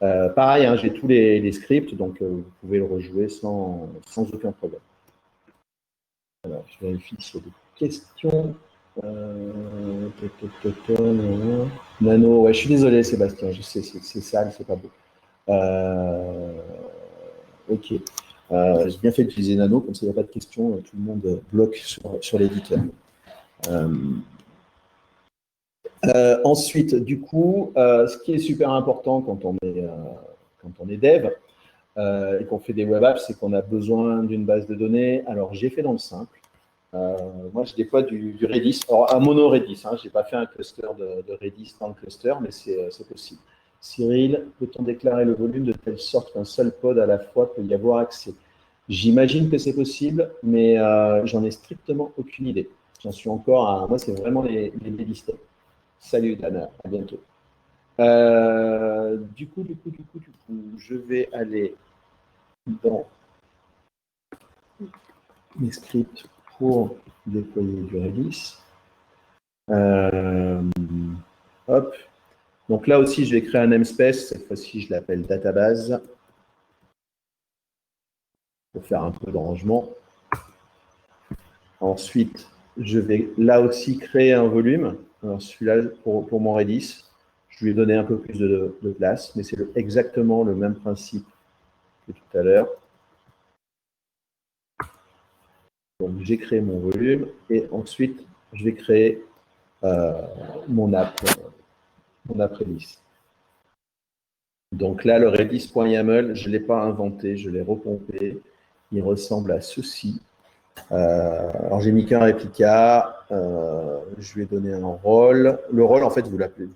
Pareil, hein, j'ai tous les scripts, donc vous pouvez le rejouer sans aucun problème. Alors, je vérifie sur des questions. Nano, ouais, je suis désolé Sébastien, je sais, c'est sale, c'est pas beau. Ok. J'ai bien fait d'utiliser Nano, comme ça il n'y a pas de questions, tout le monde bloque sur l'éditeur. Ensuite, du coup, ce qui est super important quand on est quand on est dev et qu'on fait des web apps, c'est qu'on a besoin d'une base de données. Alors, j'ai fait dans le simple. Moi, je déploie du Redis, alors un mono Redis. Je n'ai pas fait un cluster de Redis dans le cluster, mais c'est possible. Cyril, peut-on déclarer le volume de telle sorte qu'un seul pod à la fois peut y avoir accès? J'imagine que c'est possible, mais j'en ai strictement aucune idée. J'en suis encore à... Moi, c'est vraiment les baby steps. Salut, Dana. À bientôt. Du coup, je vais aller dans mes scripts pour déployer du Redis. Hop. Donc là aussi, je vais créer un namespace. Cette fois-ci, je l'appelle database pour faire un peu de rangement. Ensuite, je vais là aussi créer un volume. Alors celui-là, pour mon Redis, je lui ai donné un peu plus de place, mais c'est exactement le même principe que tout à l'heure. Donc j'ai créé mon volume et ensuite, je vais créer mon app Redis. Donc là, le redis.yaml, je ne l'ai pas inventé, je l'ai repompé. Il ressemble à ceci. Alors j'ai mis qu'un réplica, je lui ai donné un rôle. Le rôle, en fait, vous pouvez l'appeler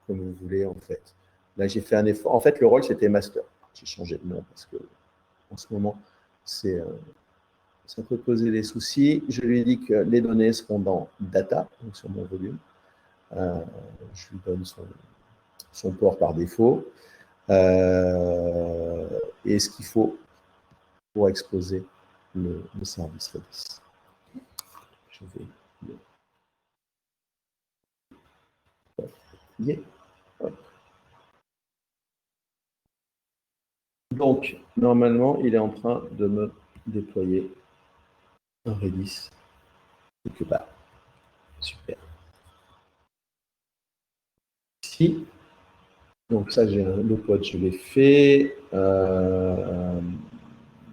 comme vous voulez, en fait. Là, j'ai fait un effort. En fait, le rôle, c'était master. J'ai changé de nom parce que en ce moment, ça peut poser des soucis. Je lui ai dit que les données seront dans data, donc sur mon volume. Je lui donne son port par défaut. Et ce qu'il faut pour exposer le service Redis. Je vais le Donc, normalement, il est en train de me déployer un Redis quelque part. Super. Ici, donc ça, j'ai le pod, je l'ai fait.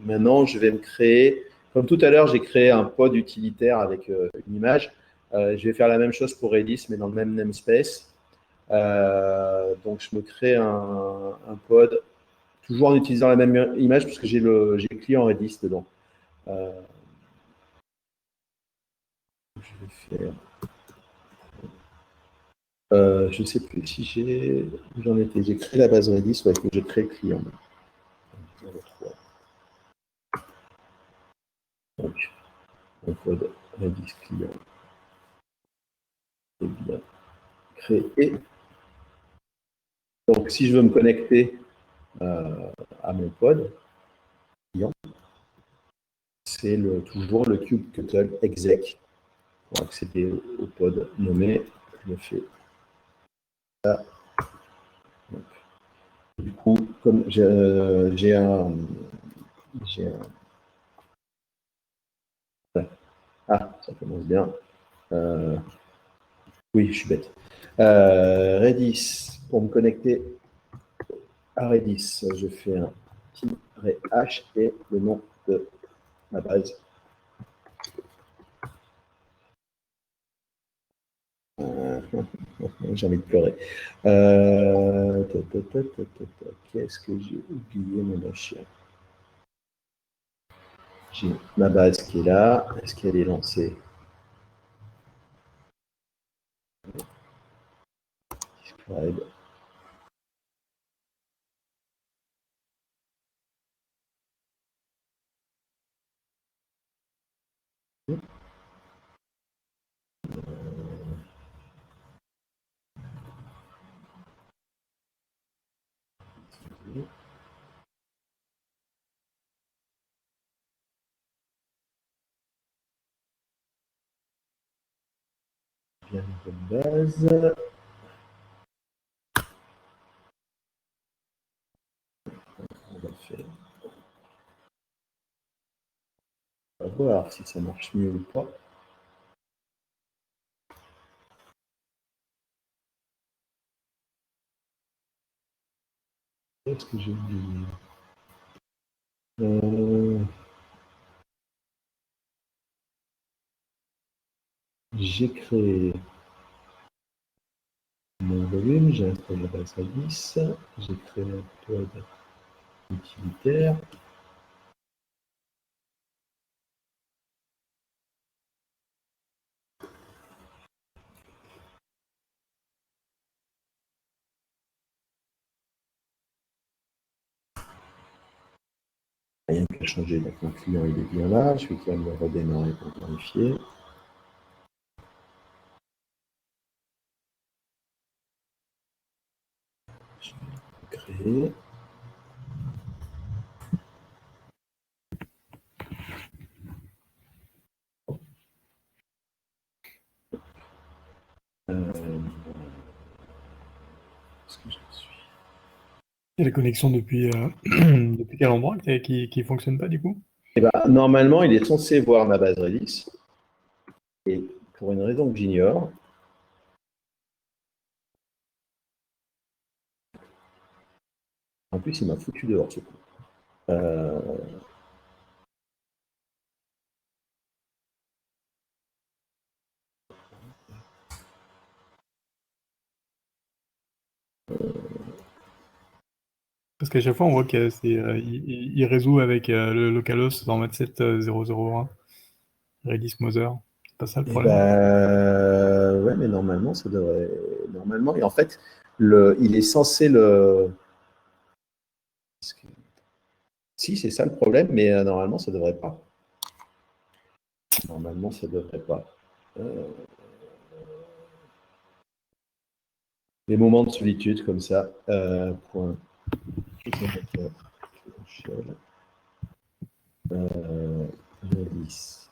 Maintenant, je vais me créer, comme tout à l'heure, j'ai créé un pod utilitaire avec une image. Je vais faire la même chose pour Redis, mais dans le même namespace. Donc, je me crée un pod, toujours en utilisant la même image, parce que j'ai le client Redis dedans. Je vais faire... je ne sais plus si j'en étais. J'ai créé la base Redis, ouais, il faut que je crée le client. Donc, on code Redis client. Et bien, créer. Donc, si je veux me connecter à mon pod client, c'est toujours le kubectl exec pour accéder au pod nommé. Je le fais là. Donc, du coup, comme j'ai un. Ah, ça commence bien. Oui, je suis bête. Redis, pour me connecter à Redis, je fais un -h et le nom de ma base. J'ai envie de pleurer. Qu'est-ce que j'ai oublié, mon chien? J'ai ma base qui est là. Est-ce qu'elle est lancée? Describe. Bien une bonne base. On va faire. On va voir si ça marche mieux ou pas. Qu'est-ce que j'ai oublié? J'ai créé mon volume, j'ai installé la base Redis, j'ai créé un pod utilitaire. Rien qu'à changer, donc mon client il est bien là, je vais quand même le redémarrer pour vérifier. Je vais le créer. Est-ce que je suis? Il y a la connexion depuis, depuis quel endroit qui ne fonctionne pas du coup? Eh ben, normalement, il est censé voir ma base Redis. Et pour une raison que j'ignore, en plus, il m'a foutu dehors ce coup. Parce qu'à chaque fois, on voit qu'il il résout avec le localhost dans 27001, Redis Mother. C'est pas ça le Eh problème? ben, ouais, mais normalement, ça devrait. Normalement, et en fait, il est censé le. Si, c'est ça le problème, mais normalement, ça devrait pas. Normalement, ça devrait pas. Les moments de solitude comme ça. Point. Redis.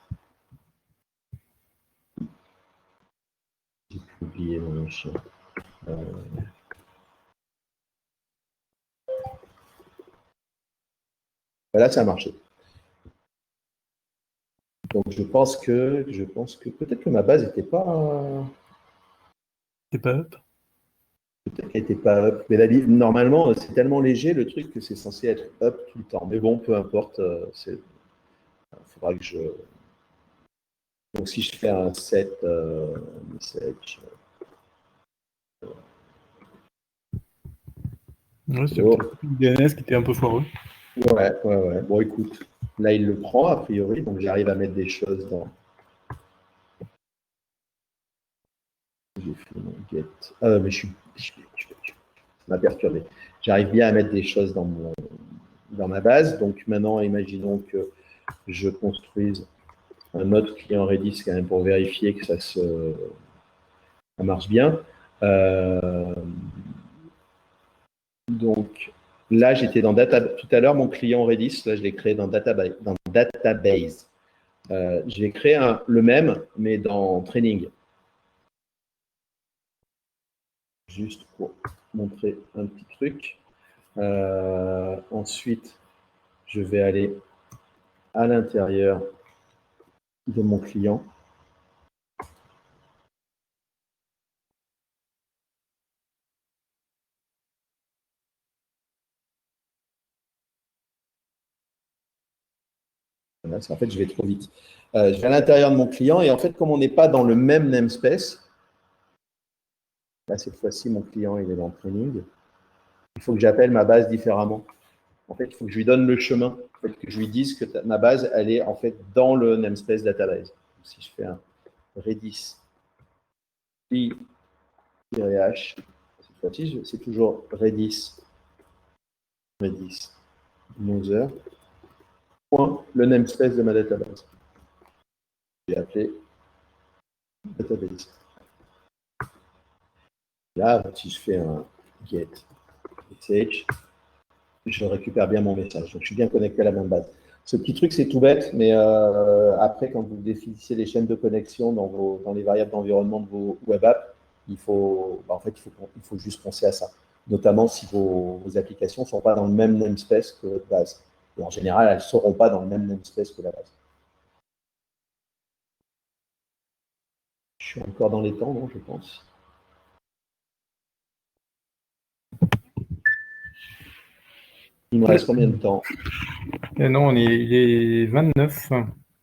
J'ai oublié mon machin. Voilà, ça a marché. Donc je pense que peut-être que ma base n'était pas. C'est pas up? Peut-être qu'elle n'était pas up. Mais normalement, c'est tellement léger le truc que c'est censé être up tout le temps. Mais bon, peu importe. Il faudra que je. Donc si je fais un set message. Ouais, c'est Oh, peut-être le DNS qui était un peu foireux. ouais. Bon, écoute, là il le prend a priori, donc j'arrive à mettre des choses dans. J'ai fait mon get. Mais ça m'a perturbé. J'arrive bien à mettre des choses dans ma base. Donc maintenant, imaginons que je construise un autre client Redis quand même pour vérifier que ça marche bien. Donc là, j'étais dans tout à l'heure, mon client Redis, là, je l'ai créé dans Database. J'ai créé le même, mais dans Training. Juste pour montrer un petit truc. Ensuite, je vais aller à l'intérieur de mon client. En fait, je vais trop vite. Je vais à l'intérieur de mon client et en fait, comme on n'est pas dans le même namespace, là, cette fois-ci, mon client, il est dans le training, il faut que j'appelle ma base différemment. En fait, il faut que je lui donne le chemin, en fait, que je lui dise que ma base, elle est en fait dans le namespace database. Donc, si je fais un Redis i-h, cette fois-ci, c'est toujours Redis Mother, point, le namespace de ma database. J'ai appelé database. Là, si je fais un get message, je récupère bien mon message. Donc, je suis bien connecté à la même base. Ce petit truc, c'est tout bête, mais après, quand vous définissez les chaînes de connexion dans les variables d'environnement de vos web apps, il faut juste penser à ça. Notamment si vos applications ne sont pas dans le même namespace que votre base. Et en général, elles ne seront pas dans le même namespace que la base. Je suis encore dans les temps, non, je pense. Il me reste combien de temps? Et non, il est 29.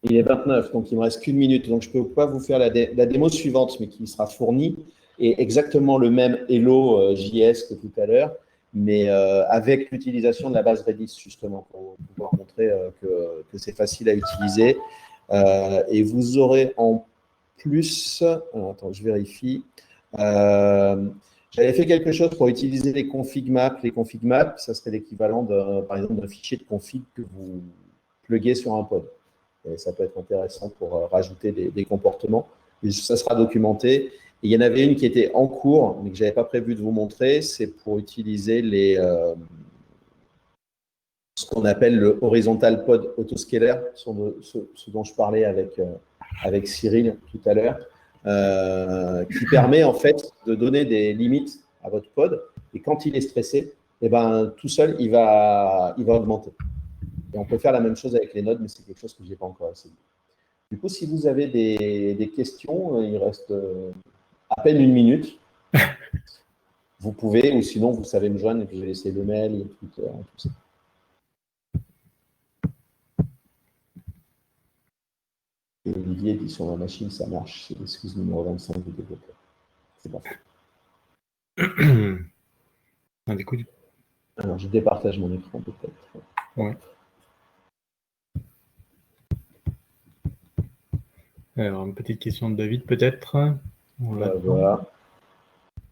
Il est 29, donc il me reste qu'une minute. Donc je ne peux pas vous faire la démo suivante, mais qui sera fournie. est exactement le même Hello JS que tout à l'heure, mais avec l'utilisation de la base Redis, justement, pour pouvoir montrer que c'est facile à utiliser. Et vous aurez en plus, attends, je vérifie. J'avais fait quelque chose pour utiliser les config maps. Les config maps, ça serait l'équivalent, par exemple, d'un fichier de config que vous pluguez sur un pod. Et ça peut être intéressant pour rajouter des comportements. Et ça sera documenté. Et il y en avait une qui était en cours, mais que je n'avais pas prévu de vous montrer. C'est pour utiliser ce qu'on appelle le horizontal pod autoscaler, ce dont je parlais avec Cyril tout à l'heure. Qui permet en fait de donner des limites à votre pod, et quand il est stressé, eh ben, tout seul, il va augmenter. Et on peut faire la même chose avec les nodes, mais c'est quelque chose que je n'ai pas encore essayé. Du coup, si vous avez des questions, il reste à peine 1 minute. Vous pouvez, ou sinon, vous savez me joindre, et puis je vais laisser le mail, et Twitter, tout ça. Et Olivier dit sur ma machine, ça marche, c'est l'excuse numéro 25 du développeur. C'est parfait. Alors, je départage mon écran peut-être. Ouais. Alors, une petite question de David, peut-être. Voilà.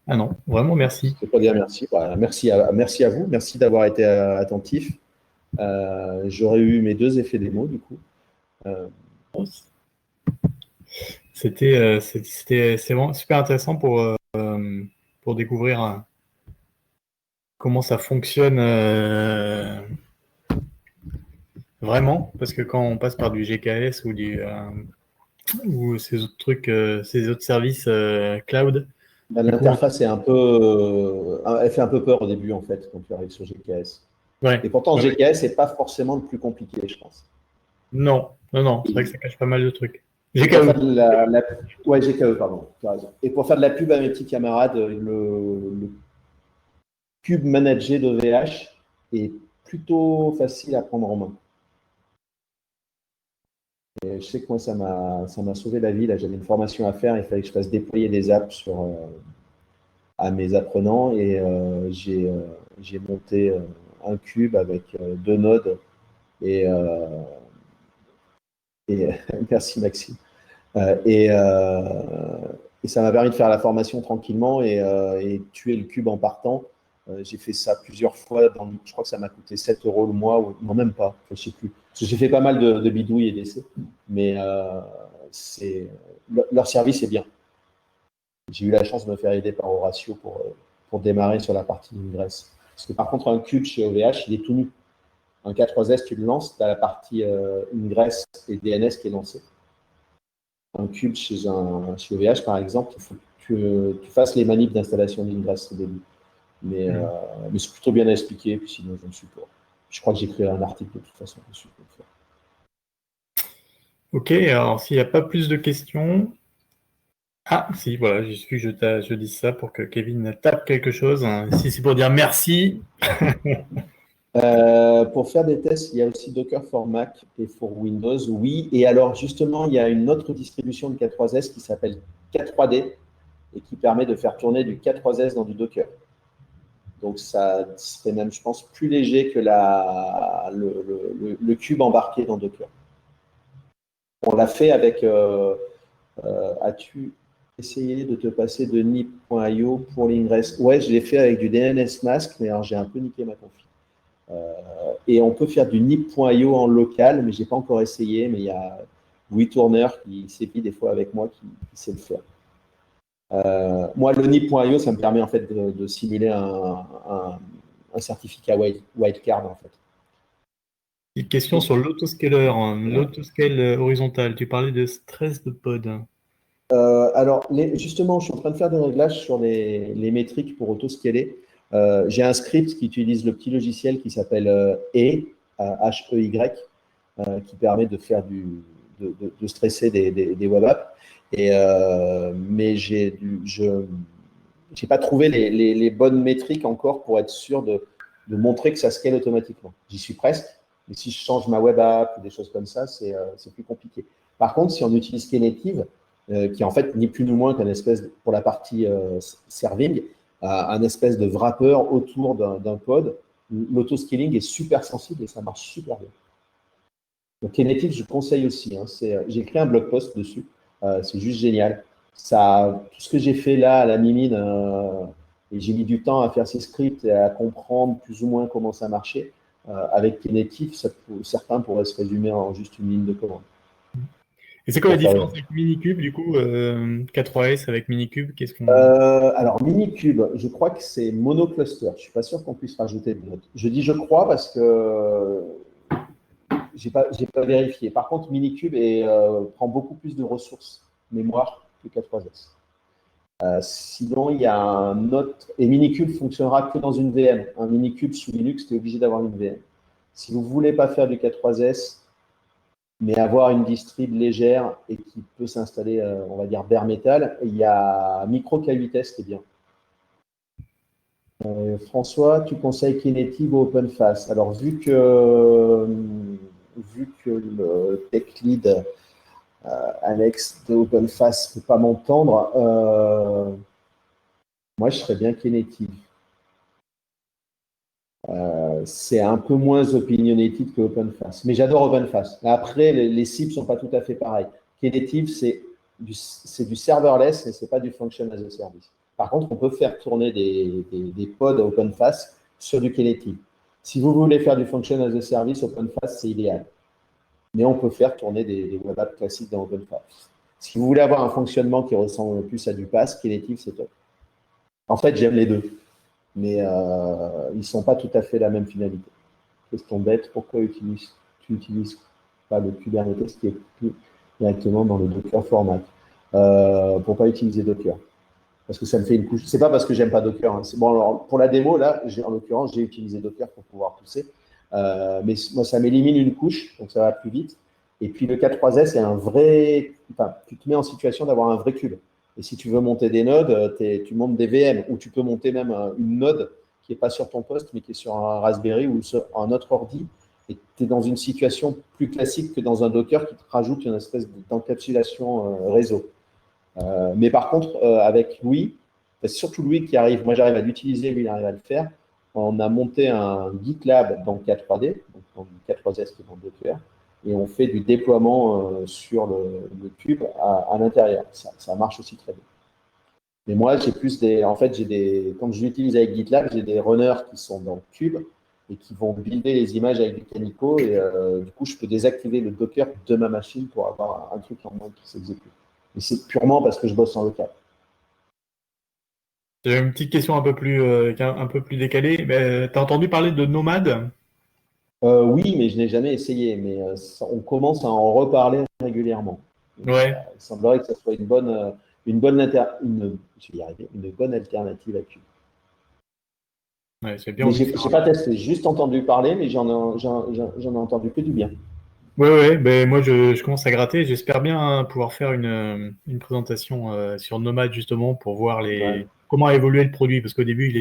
Ah non, vraiment, merci. C'est pas dire merci. Voilà, merci à vous. Merci d'avoir été attentif. J'aurais eu mes 2 effets démo, du coup. C'est vraiment super intéressant pour découvrir comment ça fonctionne vraiment, parce que quand on passe par du GKS ou ces autres trucs, ces autres services cloud. L'interface est un peu, elle fait un peu peur au début en fait quand tu arrives sur GKS. Ouais. Et pourtant GKS n'est pas forcément le plus compliqué, je pense. Non, c'est vrai que ça cache pas mal de trucs. GKE. Ouais, GKE, pardon. Tu as raison. Et pour faire de la pub à mes petits camarades, le Cube Manager d'OVH est plutôt facile à prendre en main. Et je sais que moi, ça m'a sauvé la vie. Là, j'avais une formation à faire, il fallait que je fasse déployer des apps à mes apprenants, et j'ai monté un cube avec 2 nodes, et merci Maxime. Et ça m'a permis de faire la formation tranquillement et tuer le cube en partant. J'ai fait ça plusieurs fois. Je crois que ça m'a coûté 7 € le mois, ou non, même pas, je ne sais plus. Parce que j'ai fait pas mal de bidouilles et d'essais, mais leur service est bien. J'ai eu la chance de me faire aider par Horatio pour démarrer sur la partie Ingress. Parce que par contre, un cube chez OVH, il est tout nu. Un K3S, tu le lances, tu as la partie Ingress et DNS qui est lancée. Un cube chez OVH, par exemple, il faut que tu fasses les manips d'installation d'Ingress au début. Mais c'est plutôt bien expliqué, puis sinon, je ne suis pas. Je crois que j'ai créé un article de toute façon dessus. Ok, alors s'il n'y a pas plus de questions. Ah, si, voilà, je dis ça pour que Kevin tape quelque chose. Si c'est pour dire merci. Pour faire des tests, il y a aussi Docker for Mac et for Windows, oui. Et alors, justement, il y a une autre distribution de K3S qui s'appelle K3D et qui permet de faire tourner du K3S dans du Docker. Donc, ça serait même, je pense, plus léger que le cube embarqué dans Docker. On l'a fait avec... as-tu essayé de te passer de nip.io pour l'ingress? Ouais, je l'ai fait avec du DNS mask, mais alors j'ai un peu niqué ma config. Et on peut faire du nip.io en local, mais je n'ai pas encore essayé, mais il y a Louis Tourneur qui s'épie des fois avec moi qui sait le faire. Moi, le nip.io, ça me permet en fait de simuler un certificat wildcard en fait. Une question sur l'autoscaler, l'autoscale horizontal. Tu parlais de stress de pod. Alors, justement, je suis en train de faire des réglages sur les métriques pour autoscaler. J'ai un script qui utilise le petit logiciel qui s'appelle H-E-Y, qui permet de faire de stresser des web apps. Mais j'ai pas trouvé les bonnes métriques encore pour être sûr de montrer que ça scale automatiquement. J'y suis presque, mais si je change ma web app ou des choses comme ça, c'est plus compliqué. Par contre, si on utilise Knative, qui est en fait ni plus ni moins qu'un espèce, pour la partie serving, un espèce de wrapper autour d'un pod. L'autoscaling est super sensible et ça marche super bien. Donc Kinetic, je conseille aussi. Hein, j'ai écrit un blog post dessus. C'est juste génial. Tout ce que j'ai fait là à la Mimine, et j'ai mis du temps à faire ces scripts et à comprendre plus ou moins comment ça marchait. Avec Kinetic, certains pourraient se résumer en juste une ligne de commande. Et c'est quoi la différence avec Minikube, du coup, K3S avec Minikube, qu'est-ce qu'on... Alors, Minikube, je crois que c'est monocluster. Je ne suis pas sûr qu'on puisse rajouter de notes. Je dis je crois parce que j'ai pas vérifié. Par contre, Minikube prend beaucoup plus de ressources mémoire que K3S. Sinon, il y a un autre. Et Minikube fonctionnera que dans une VM. Un Minikube sous Linux, tu es obligé d'avoir une VM. Si vous ne voulez pas faire du K3S, mais avoir une distrib légère et qui peut s'installer, on va dire, bare metal, il y a Micro K8S qui est bien. François, tu conseilles Kinetic ou OpenFast? Alors, vu que le tech lead Alex de OpenFast ne peut pas m'entendre, moi, je serais bien Kinetic. C'est un peu moins opinionated que OpenFast. Mais j'adore OpenFast. Après, les cibles ne sont pas tout à fait pareilles. Knative, c'est du serverless et ce n'est pas du function as a service. Par contre, on peut faire tourner des pods OpenFast sur du Knative. Si vous voulez faire du function as a service, OpenFast, c'est idéal. Mais on peut faire tourner des web apps classiques dans OpenFast. Si vous voulez avoir un fonctionnement qui ressemble plus à du PaaS, Knative, c'est top. En fait, j'aime les deux. Mais ils ne sont pas tout à fait la même finalité. Question bête, pourquoi tu n'utilises pas le Kubernetes qui est directement dans le Docker format pour ne pas utiliser Docker? Parce que ça me fait une couche. C'est pas parce que j'aime pas Docker. Hein. Bon, alors, pour la démo, là, en l'occurrence, j'ai utilisé Docker pour pouvoir pousser. Mais moi, ça m'élimine une couche, donc ça va plus vite. Et puis le K3S est un vrai. Enfin, tu te mets en situation d'avoir un vrai cube. Et si tu veux monter des nodes, tu montes des VM, ou tu peux monter même une node qui n'est pas sur ton poste, mais qui est sur un Raspberry ou sur un autre ordi. Et tu es dans une situation plus classique que dans un Docker qui te rajoute une espèce d'encapsulation réseau. Mais par contre, avec Louis, c'est surtout Louis qui arrive, moi j'arrive à l'utiliser, lui il arrive à le faire. On a monté un GitLab dans K3D, donc dans K3S qui est dans Docker, et on fait du déploiement sur le cube à l'intérieur. Ça marche aussi très bien. Mais moi, j'ai plus des. En fait, quand je l'utilise avec GitLab, j'ai des runners qui sont dans le cube et qui vont builder les images avec des Canico. Et du coup, je peux désactiver le Docker de ma machine pour avoir un truc en moins qui s'exécute. Mais c'est purement parce que je bosse en local. J'ai une petite question un peu plus décalée. Tu as entendu parler de Nomad? Oui, mais je n'ai jamais essayé. Mais on commence à en reparler régulièrement. Donc, Ouais, il semblerait que ce soit une bonne alternative à Cube. ouais, j'ai bien Mais envie je de n'ai faire. pas testé, juste entendu parler, mais j'en ai entendu que du bien. Ouais, moi je commence à gratter. J'espère bien pouvoir faire une présentation sur Nomad justement pour voir Ouais. comment a évolué le produit. Parce qu'au début, il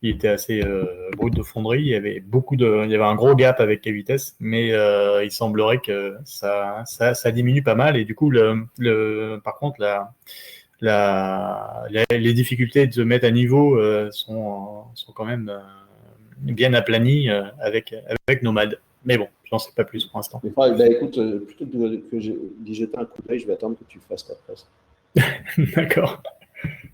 était assez brut de fonderie. Il y avait un gros gap avec K8S, mais il semblerait que ça diminue pas mal. Et du coup, par contre, les difficultés de se mettre à niveau sont quand même bien aplanies avec Nomad. Mais bon, j'en sais pas plus pour l'instant. Mais bah, écoute, plutôt que d'y jeter un coup d'œil, je vais attendre que tu fasses ta presse. D'accord,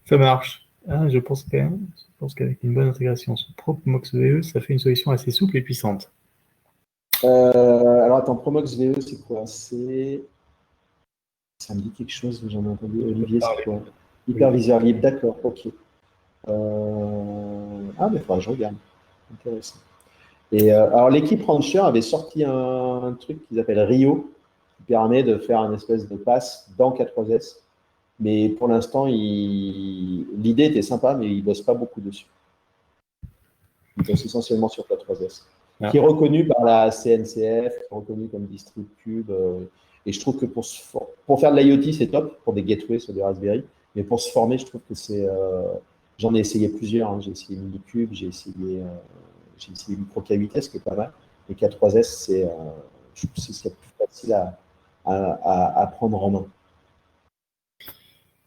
ça marche. Je pense qu'avec une bonne intégration sur Promox VE, ça fait une solution assez souple et puissante. Alors attends, Promox VE, c'est quoi? Ça me dit quelque chose, j'en ai entendu. Olivier, c'est quoi? Hyperviseur libre, d'accord, ok. Ah, mais il faudra que je regarde. Intéressant. Et alors, l'équipe Rancher avait sorti un truc qu'ils appellent Rio, qui permet de faire une espèce de passe dans K3S. Mais pour l'instant, l'idée était sympa, mais ils ne bossent pas beaucoup dessus. Ils bossent essentiellement sur K3S, Ah. qui est reconnu par la CNCF, qui est reconnu comme Distrib Cube. Et je trouve que pour faire de l'IoT, c'est top, pour des gateways sur des Raspberry. Mais pour se former, je trouve que c'est. J'en ai essayé plusieurs. Hein. J'ai essayé Minikube, j'ai essayé Micro K8S, qui est pas mal. Et K3S, je trouve que c'est ce qui est le plus facile à prendre en main.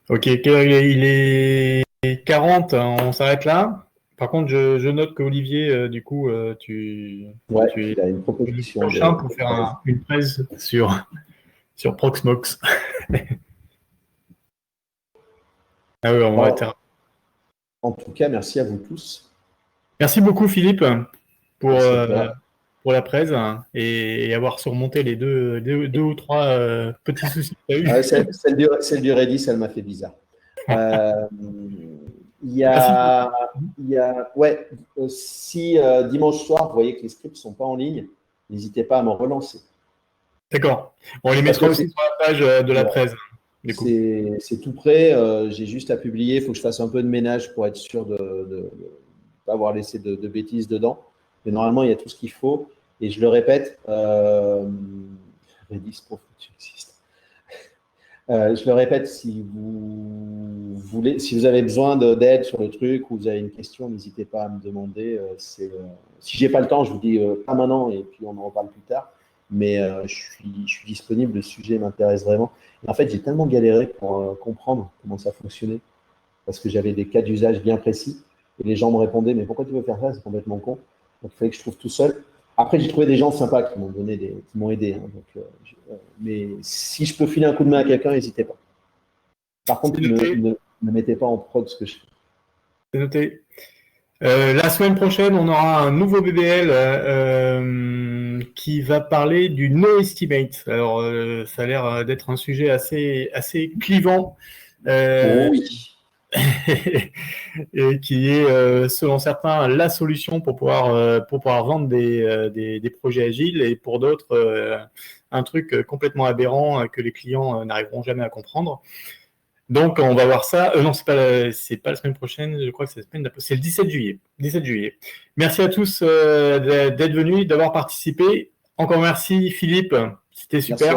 Ok, il est 40, on s'arrête là. Par contre, je note qu'Olivier, du coup, tu Ouais, es il a une le proposition prochain de pour faire thèse. une thèse sur Proxmox. Ah oui, on va Bon, être... en tout cas, merci à vous tous. Merci beaucoup, Philippe, pour, Merci à euh, toi. pour la presse et avoir surmonté les deux ou trois petits soucis que tu as eu. Celle du Redis, elle m'a fait bizarre. Euh, il y Merci. a, ouais, si dimanche soir, vous voyez que les scripts ne sont pas en ligne, n'hésitez pas à me relancer. D'accord. On les Parce mettra que aussi sur la page de la voilà, presse, du coup. c'est tout prêt. J'ai juste à publier. Il faut que je fasse un peu de ménage pour être sûr de ne pas avoir laissé de bêtises dedans. Mais normalement, il y a tout ce qu'il faut. Et je le répète, Redis Pro existe. Je le répète, si vous voulez, si vous avez besoin d'aide sur le truc ou vous avez une question, n'hésitez pas à me demander. Si j'ai pas le temps, je vous dis pas maintenant et puis on en reparle plus tard. Mais je suis disponible, le sujet m'intéresse vraiment. Et en fait, j'ai tellement galéré pour comprendre comment ça fonctionnait parce que j'avais des cas d'usage bien précis et les gens me répondaient, mais pourquoi tu veux faire ça? C'est complètement con. Donc il fallait que je trouve tout seul. Après, j'ai trouvé des gens sympas qui m'ont qui m'ont aidé, hein. Mais si je peux filer un coup de main à quelqu'un, n'hésitez pas. Par C'est contre, noté. ne mettez pas en prod ce que je fais. C'est noté. La semaine prochaine, on aura un nouveau BBL qui va parler du no estimate. Alors, ça a l'air d'être un sujet assez clivant Oh euh, oui. et qui est, selon certains, la solution pour pouvoir vendre des projets agiles et pour d'autres, un truc complètement aberrant que les clients n'arriveront jamais à comprendre. Donc, on va voir ça. Non, c'est pas la semaine prochaine. Je crois que c'est la semaine d'après. C'est le 17 juillet. 17 juillet. Merci à tous d'être venus, d'avoir participé. Encore merci, Philippe. C'était Merci super. à